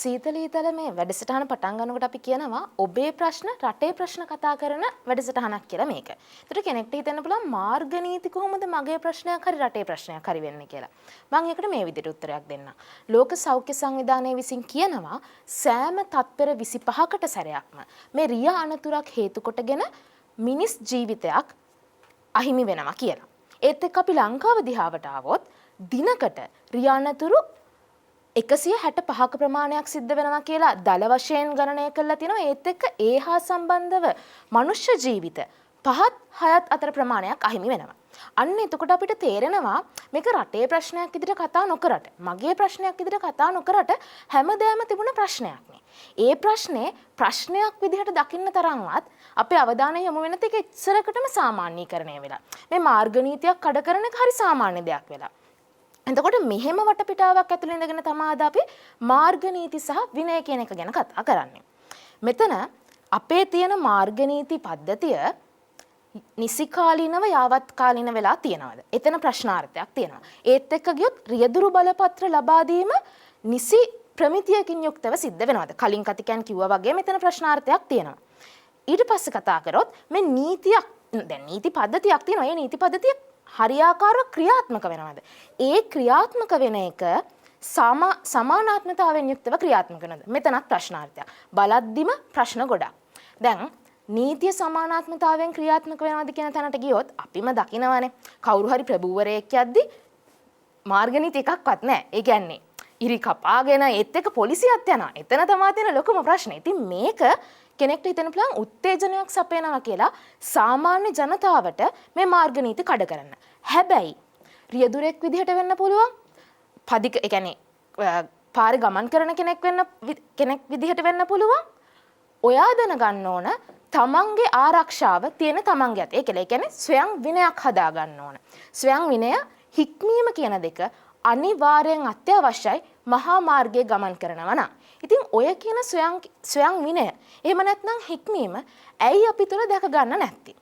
[SPEAKER 4] සීතල ඊතල මේ වැඩසටහන පටන් ගන්නකොට අපි කියනවා ඔබේ ප්‍රශ්න රටේ ප්‍රශ්න කතා කරන වැඩසටහනක් කියලා මේක. ඒතර කෙනෙක්ට හිතෙන්න පුළුවන් මාර්ග නීති කොහොමද මගේ ප්‍රශ්නයක් හරි රටේ ප්‍රශ්නයක් හරි වෙන්නේ කියලා. මම ඒකට මේ විදිහට උත්තරයක් දෙන්නම්. ලෝක සෞඛ්‍ය සංවිධානය විසින් කියනවා සෑම තත්පර 25කට සැරයක්ම මේ රිය අනතුරක් හේතු කොටගෙන මිනිස් ජීවිතයක් අහිමි වෙනවා කියලා. ඒත් එක්ක අපි ලංකාව දිහාවට ආවොත් දිනකට රිය අනතුරු 165ක ප්‍රමාණයක් සිද්ධ වෙනවා කියලා දල වශයෙන් ගණනය කරලා තිනවා. ඒත් එක්ක ඒ හා සම්බන්ධව මනුෂ්‍ය ජීවිත 5-6 අතර ප්‍රමාණයක් අහිමි වෙනවා. අන්න එතකොට අපිට තේරෙනවා මේක රටේ ප්‍රශ්නයක් විදිහට කතා නොකරට මගේ ප්‍රශ්නයක් විදිහට කතා නොකරට හැමදේම තිබුණ ප්‍රශ්නයක් නේ. ඒ ප්‍රශ්නේ ප්‍රශ්නයක් විදිහට දකින්න තරම්වත් අපේ අවධානය යොමු වෙන තේක ඉස්සරකටම සාමාන්‍යීකරණය වෙලා. මේ මාර්ග නීතියක් කඩ කරන එක හරි සාමාන්‍ය දෙයක් වෙලා. එතකොට මෙහෙම වටපිටාවක් ඇතුළේ ඉඳගෙන තමයි අද අපි මාර්ග නීති සහ විනය කියන එක ගැන කතා කරන්නේ. මෙතන අපේ තියෙන මාර්ග නීති පද්ධතිය නිසිකාලීනව යාවත්කාලීන වෙලා තියෙනවද? එතන ප්‍රශ්නාර්ථයක් තියෙනවා. ඒත් එක්ක ගියොත් රියදුරු බලපත්‍ර ලබා දීම නිසි ප්‍රමිතියකින් යුක්තව සිද්ධ වෙනවද? කලින් කතිකයන් කිව්වා වගේ මෙතන ප්‍රශ්නාර්ථයක් තියෙනවා. ඊට පස්සේ කතා කරොත් මේ නීතියක් දැන් නීති පද්ධතියක් තියෙනවා. ඒ නීති පද්ධතිය හරියාකාරව ක්‍රියාත්මක වෙනවද? ඒ ක්‍රියාත්මක වෙන එක සමානාත්මතාවයෙන් යුක්තව ක්‍රියාත්මක වෙනවද? මෙතනත් ප්‍රශ්නාර්ථයක්. බලද්දිම ප්‍රශ්න ගොඩක්. දැන් නීතිය සමානාත්මතාවයෙන් ක්‍රියාත්මක වෙනවද කියන තැනට ගියොත් අපිම දකිනවනේ කවුරු හරි ප්‍රභූවරයෙක් යද්දි මාර්ග නීති එකක්වත් නැහැ. ඒ කියන්නේ ඉරි කපාගෙන ඒත් එක්ක පොලිසියත් යනවා. එතන තමයි තියෙන ලොකුම ප්‍රශ්නේ. ඉතින් මේක කෙනෙක්ට හිතෙන පුළුවන් උත්තේජනයක් සපයනවා කියලා සාමාන්‍ය ජනතාවට මේ මාර්ග නීති කඩ කරන්න. හැබැයි රියදුරෙක් විදිහට වෙන්න පුළුවන්. ඒ කියන්නේ පාරේ ගමන් කරන කෙනෙක් විදිහට වෙන්න පුළුවන්. ඔයා දැනගන්න ඕන තමන්ගේ ආරක්ෂාව තියෙන තමන්ගේ අතේ. ඒ කියන්නේ ස්වයං විනයක් හදා ගන්න ඕන. ස්වයං විනය හික්මීම කියන දෙක අනිවාර්යෙන් අත්‍යවශ්‍යයි මහා මාර්ගයේ ගමන් කරනවා නම්. ඉතින් ඔය කියන ස්වයං විනය එහෙම නැත්නම් හික්මීම ඇයි අපි තුල දැක ගන්න නැත්තේ?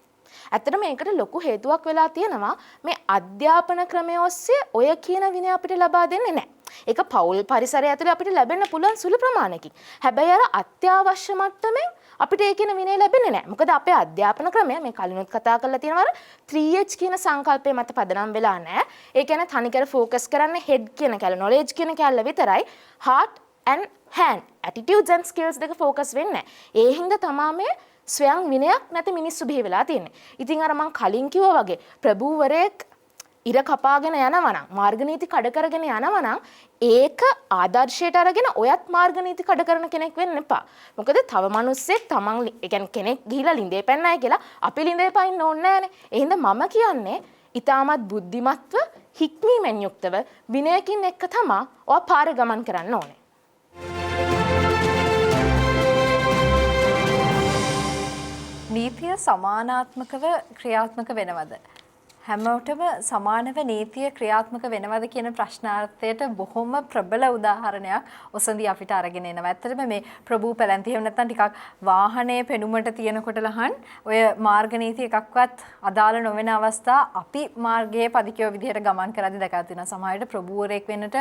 [SPEAKER 4] ඇත්තට මේකට ලොකු හේතුවක් වෙලා තියෙනවා මේ අධ්‍යාපන ක්‍රමය ඔස්සේ ඔය කියන විනය අපිට ලබා දෙන්නේ නැහැ. ඒක පෞල් පරිසරය ඇතුලේ අපිට ලැබෙන්න පුළුවන් සුළු ප්‍රමාණයකින්. හැබැයි අර අත්‍යවශ්‍ය මට්ටමේ අපිට ඒ කියන විනය ලැබෙන්නේ නැහැ. මොකද අපේ අධ්‍යාපන ක්‍රමය මේ කලිනුත් කතා කරලා තියෙනවා අර 3H කියන සංකල්පය මත පදනම් වෙලා නැහැ. ඒ කියන්නේ තනිකර ફોකස් කරන්නේ head කියන කැල knowledge කියන කැල විතරයි. heart and hand attitudes and skills දෙක ફોකස් වෙන්නේ නැහැ. ඒ හින්දා තමයි මේ ස්වයං විනයක් නැති මිනිස්සු බිහි වෙලා තියෙන්නේ. ඉතින් අර මං කලින් කිව්වා වගේ ප්‍රභූවරයෙක් ඉර කපාගෙන යනවා නම් මාර්ග නීති කඩ කරගෙන යනවා නම් ඒක ආදර්ශයට අරගෙන ඔයත් මාර්ග නීති කඩ කරන කෙනෙක් වෙන්න එපා. මොකද තව මිනිස්සෙක් තමන් ඒ කියන්නේ කෙනෙක් ගිහිලා ලිඳේ පැන්නයි කියලා අපි ලිඳේ පයින්න ඕනේ නැහනේ. ඒ හින්දා මම කියන්නේ ඊටමත් බුද්ධිමත්ව හික්මීමෙන් යුක්තව විනයකින් එක්ක තමයි ඔය පාර ගමන් කරන්න ඕනේ.
[SPEAKER 7] නීතිය සමානාත්මකව ක්‍රියාත්මක වෙනවද? හැමෝටම සමානව නීතිය ක්‍රියාත්මක වෙනවද කියන ප්‍රශ්නාර්ථයට බොහොම ප්‍රබල උදාහරණයක් ඔසඳි අපිට අරගෙන එනවා. ඇත්තටම මේ ප්‍රභූ පැලැන්ති එහෙම නැත්නම් ටිකක් වාහනේ පෙනුමට තියෙනකොට ලහන් ඔය මාර්ග නීති එකක්වත් අදාළ නොවන අවස්ථා අපි මාර්ගයේ පදිකව විදිහට ගමන් කරද්දී දැකලා තියෙනවා. සමහර විට ප්‍රභූවරයෙක් වෙන්නට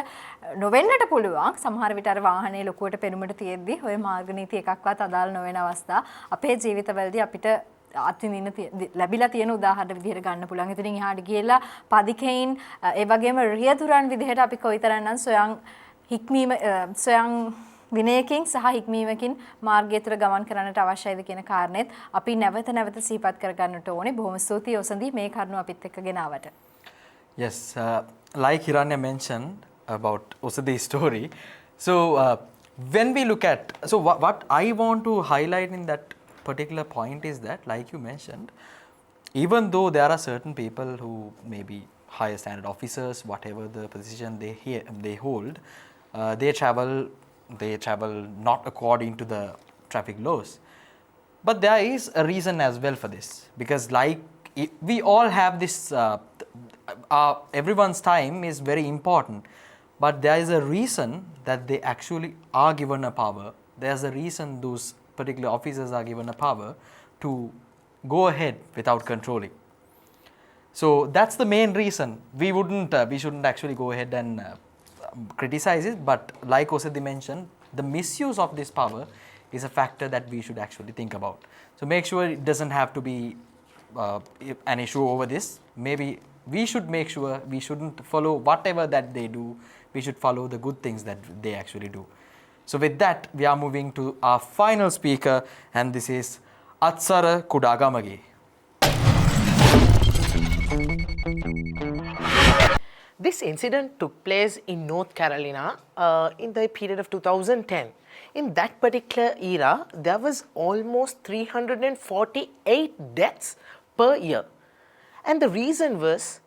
[SPEAKER 7] නොවෙන්නට පුළුවන්. සමහර විට අර වාහනේ ලොකුවට පෙනුමට තියෙද්දි ඔය මාර්ග නීති එකක්වත් අදාළ නොවන අවස්ථා අපේ ජීවිතවලදී අපිට අත්විඳින්න ලැබිලා තියෙන උදාහරණ විදිහට ගන්න පුළුවන්. ඉතින් එහාට ගියලා පදිකයින් ඒ වගේම රියදුරන් විදිහට අපි කොයිතරම්නම් සොයන් හික්මීම සොයන් විනයකින් සහ හික්මීමකින් මාර්ගය තුළ ගමන් කරන්නට අවශ්‍යයිද කියන කාරණේත් අපි නැවත නැවත සිහිපත් කර ගන්නට ඕනේ. බොහොම ස්තුතියි ඔසඳි මේ කරුණ අපිත් එක්ක ගෙනාවට.
[SPEAKER 6] Yes, like Hiranya mentioned about Osadi's story. So when we look at, so what I want to highlight in that particular point is that, like you mentioned, even though there are certain people who may be higher standard officers, whatever the position they hold, they travel not according to the traffic laws. But there is a reason as well for this, because like we all have this, everyone's time is very important, but there is a reason that they actually are given a power. There's a reason those particular officers are given a power to go ahead without controlling. So that's the main reason. We shouldn't actually go ahead and criticize it, but like Osadi mentioned, the misuse of this power is a factor that we should actually think about. So make sure it doesn't have to be an issue over this. Maybe we should make sure we shouldn't follow whatever that they do. We should follow the good things that they actually do. So with that, we are moving to our final speaker, and this is Atsara Kudagamagi.
[SPEAKER 5] This incident took place in North Carolina in the period of 2010. In that particular era, there was almost 348 deaths per year. And the reason was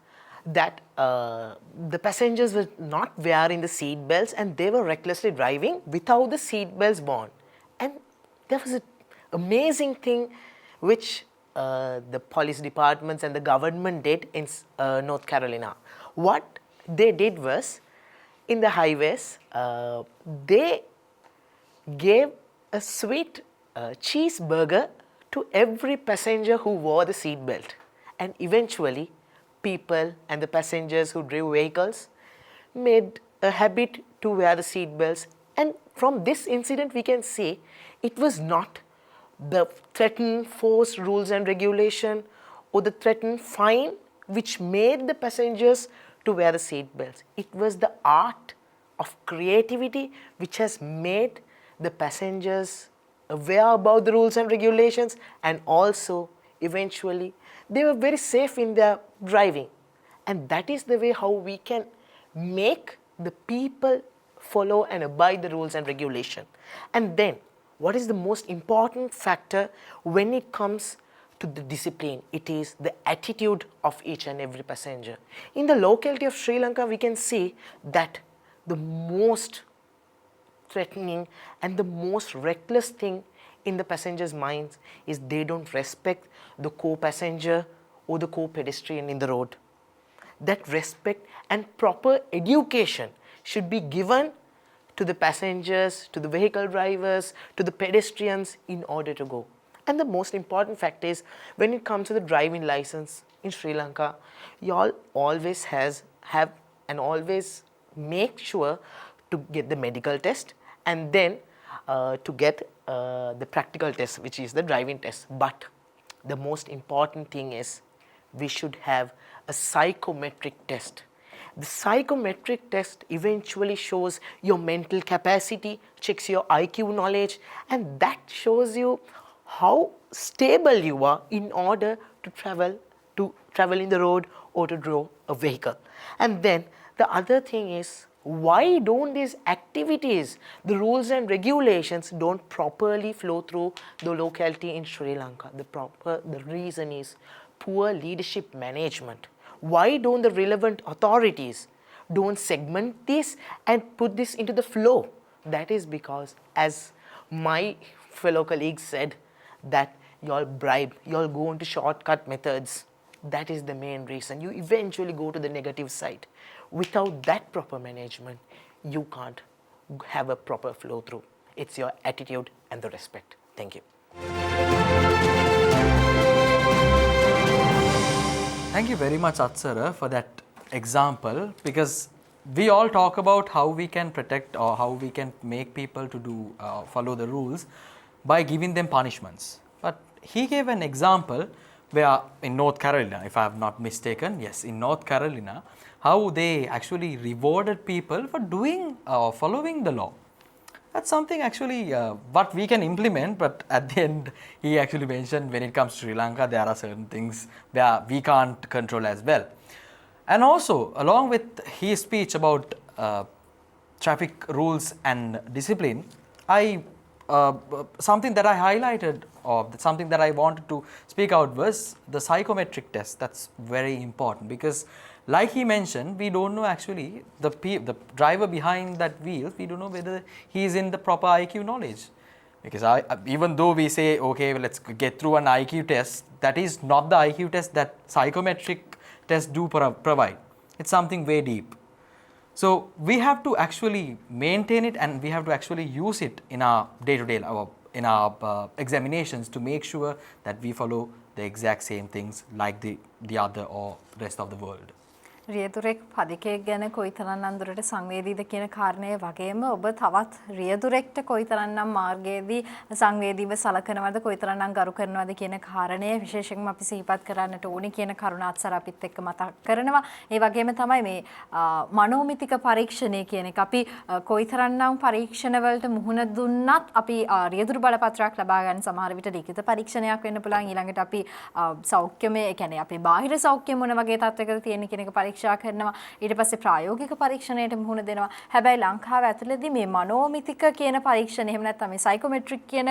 [SPEAKER 5] that the passengers were not wearing the seat belts and they were recklessly driving without the seat belts worn. And there was an amazing thing which the police departments and the government did in North Carolina. What they did was, in the highways, they gave a sweet cheeseburger to every passenger who wore the seat belt. And eventually, people and the passengers who drove vehicles made a habit to wear the seat belts. And from this incident, we can see it was not the threatened force, rules and regulation or the threatened fine which made the passengers to wear the seat belts. It was the art of creativity which has made the passengers aware about the rules and regulations, and also eventually they were very safe in their driving. And that is the way how we can make the people follow and abide the rules and regulation. And then what is the most important factor when it comes to the discipline? It is the attitude of each and every passenger. In the locality of Sri Lanka, we can see that the most threatening and the most reckless thing in the passengers' minds is they don't respect the co-passenger or the co-pedestrian in the road. That respect and proper education should be given to the passengers, to the vehicle drivers, to the pedestrians in order to go. And the most important fact is, when it comes to the driving license in Sri Lanka, you all always have and always make sure to get the medical test and then to get the practical test, which is the driving test. But the most important thing is we should have a psychometric test. The psychometric test eventually shows your mental capacity, checks your IQ knowledge, and that shows you how stable you are in order to travel in the road or to draw a vehicle. And then the other thing is, why don't these activities, the rules and regulations don't properly flow through the locality in Sri Lanka? The reason is poor leadership management. Why don't the relevant authorities don't segment this and put this into the flow? That is because, as my fellow colleagues said, that you all bribe, you all go into shortcut methods. That is the main reason. You eventually go to the negative side. Without that proper management, you can't have a proper flow through. It's your attitude and the respect. Thank you.
[SPEAKER 6] Thank you very much, Atsara, for that example, because we all talk about how we can protect or how we can make people to do follow the rules by giving them punishments. But he gave an example where in North Carolina, if I have not mistaken, yes, in North Carolina, how they actually rewarded people for doing or following the law. That's something actually what we can implement, but at the end he actually mentioned when it comes to Sri Lanka, there are certain things where we can't control as well. And also, along with his speech about traffic rules and discipline, something that I highlighted or something that I wanted to speak out was the psychometric test. That's very important because, like he mentioned, we don't know actually the driver behind that wheel. We don't know whether he is in the proper IQ knowledge. Because even though we say, okay, well, let's get through an IQ test, that is not the IQ test that psychometric tests do provide. It's something way deep. So we have to actually maintain it and we have to actually use it in our day-to-day, in our examinations to make sure that we follow the exact same things like the other or rest of the world.
[SPEAKER 7] රියදුරෙක් පදිකයක් ගැන කොයිතරම් අඳුරට සංවේදීද කියන කාරණය වගේම ඔබ තවත් රියදුරෙක්ට කොයිතරම්නම් මාර්ගයේදී සංවේදීව සලකනවද කොයිතරම්නම් ගරු කරනවද කියන කාරණය විශේෂයෙන්ම අපි සිහිපත් කරන්නට ඕනේ කියන කරුණ අත්සර අපිත් එක්ක මතක් කරනවා. ඒ වගේම තමයි මේ මනෝමිතික පරීක්ෂණය කියන එක අපි කොයිතරම්නම් පරීක්ෂණ වලට මුහුණ දුන්නත් අපි රියදුරු බලපත්‍රයක් ලබා ගන්න සමහර විට ලිඛිත පරීක්ෂණයක් වෙන්න පුළුවන්. ඊළඟට අපි සෞඛ්‍යමය ඒ කියන්නේ අපේ බාහිර සෞඛ්‍ය මොන වගේ තත්යකද තියෙන කියන එක පරීක්ෂා කරනවා. ඊට පස්සේ ප්‍රායෝගික පරීක්ෂණයට මුහුණ දෙනවා. හැබැයි ලංකාව ඇතුළතදී මේ මනෝමිතික කියන පරීක්ෂණ එහෙම නැත්නම් මේ සයිකෝමෙට්‍රික් කියන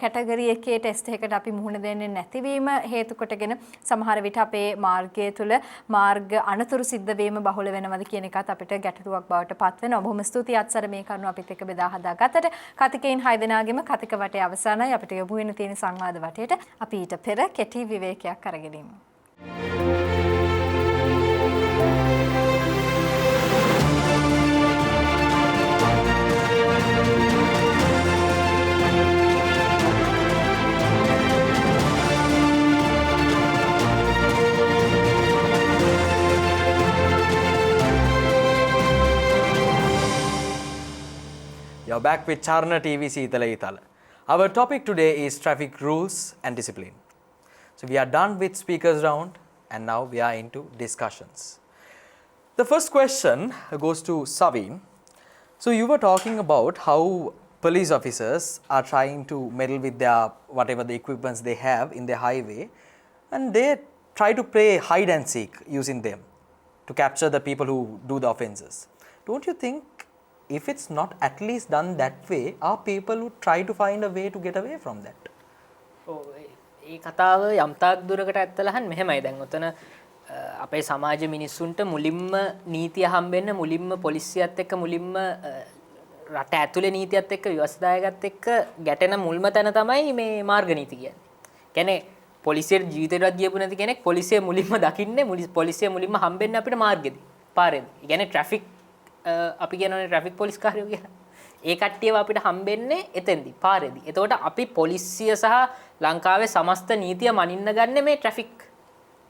[SPEAKER 7] කැටගරි එකේ ටෙස්ට් එකකට අපි මුහුණ දෙන්නේ නැතිවීම හේතු කොටගෙන සමහර විට අපේ මාර්ගය තුල මාර්ග අනතුරු සිද්ධ වීම බහුල වෙනවද කියන එකත් අපිට ගැටලුවක් බවට පත් වෙනවා. බොහොම ස්තුතියි අත්සර මේ කරුණ අපිත් එක්ක බෙදා හදාගත්තට. කතිකයින් 6 දෙනාගේම කතික වටේ අවසానයි. අපිට යොමු වෙන තියෙන සංවාද වටේට අපි ඊට පෙර කෙටි විවේකයක් අරගෙන ඉමු.
[SPEAKER 6] You're back with Charana TV Seethala Eathala. Our topic today is traffic rules and discipline. So we are done with speakers round and now we are into discussions. The first question goes to Saveen. So you were talking about how police officers are trying to meddle with their whatever the equipments they have in the highway and they try to play hide and seek using them to capture the people who do the offences. Don't you think if it's not at least done that way, are people who try to find a way to get away from that?
[SPEAKER 2] ඒ කතාව යම් තාක් දුරකට ඇත්තලහන් මෙහෙමයි දැන් උතන අපේ සමාජ මිනිස්සුන්ට මුලින්ම නීතිය හම්බෙන්න මුලින්ම පොලිසියත් එක්ක මුලින්ම රට ඇතුලේ නීතියත් එක්ක ව්‍යවස්ථායකත් එක්ක ගැටෙන මුල්ම තැන තමයි මේ මාර්ග නීති කියන්නේ. කියන්නේ පොලිසියට ජීවිතේවත් ගියපු නැති කෙනෙක් පොලිසිය මුලින්ම දකින්නේ පොලිසිය මුලින්ම හම්බෙන්නේ අපිට මාර්ගෙදී පාරේදී. ඒ කියන්නේ ට්‍රැෆික් අපි කියනවානේ ට්‍රැෆික් පොලිස් කාර්යෝ කියලා. ඒ කට්ටියව අපිට හම්බෙන්නේ එතෙන්දී පාරේදී. එතකොට අපි පොලිසිය සහ ලංකාවේ සමස්ත නීතිය මනින්න ගන්නේ මේ ට්‍රැෆික්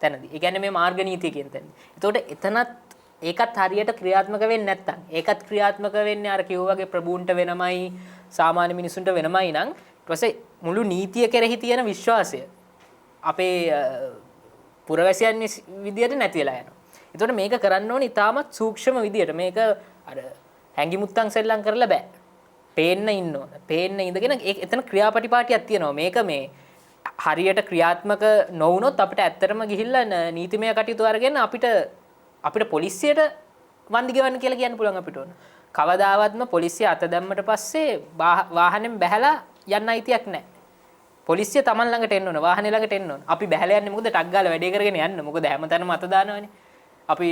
[SPEAKER 2] තැනදී. ඒ කියන්නේ මේ මාර්ග නීතිය කියන තැනදී. එතකොට එතනත් ඒකත් හරියට ක්‍රියාත්මක වෙන්නේ නැත්තම් ඒකත් ක්‍රියාත්මක වෙන්නේ අර කිව්වා වගේ ප්‍රභූන්ට වෙනමයි සාමාන්‍ය මිනිසුන්ට වෙනමයි නම් ඊට පස්සේ මුළු නීතිය කෙරෙහි තියෙන විශ්වාසය අපේ පුරවැසියන් විදියට නැති වෙලා යනවා. එතකොට මේක කරන්න ඕනේ ඉතාමත් සූක්ෂම විදියට. මේක අර හැංගිමුත්තන් සෙල්ලම් කරලා බෑ. පේන්න ඉන්න ඕන. පේන්න ඉඳගෙන එතන ක්‍රියාපටිපාටියක් තියෙනවා. මේක මේ හරියට ක්‍රියාත්මක නොවුනොත් අපිට ඇත්තටම ගිහිල්ලා නීතිමය කටයුතු අරගෙන අපිට පොලිසියට වන්දි ගෙවන්න කියලා කියන්න පුළුවන් අපිට ඕන. කවදාවත්ම පොලිසිය අත දැම්මට පස්සේ වාහනෙන් බැහැලා යන්න අයිතියක් නැහැ. පොලිසිය Taman ළඟට එන්න ඕන. වාහනේ ළඟට එන්න ඕන. අපි බැහැලා යන්නේ මොකද ටක් ගාලා වැඩේ කරගෙන යන්න. මොකද හැමතැනම අත දානවනේ. අපි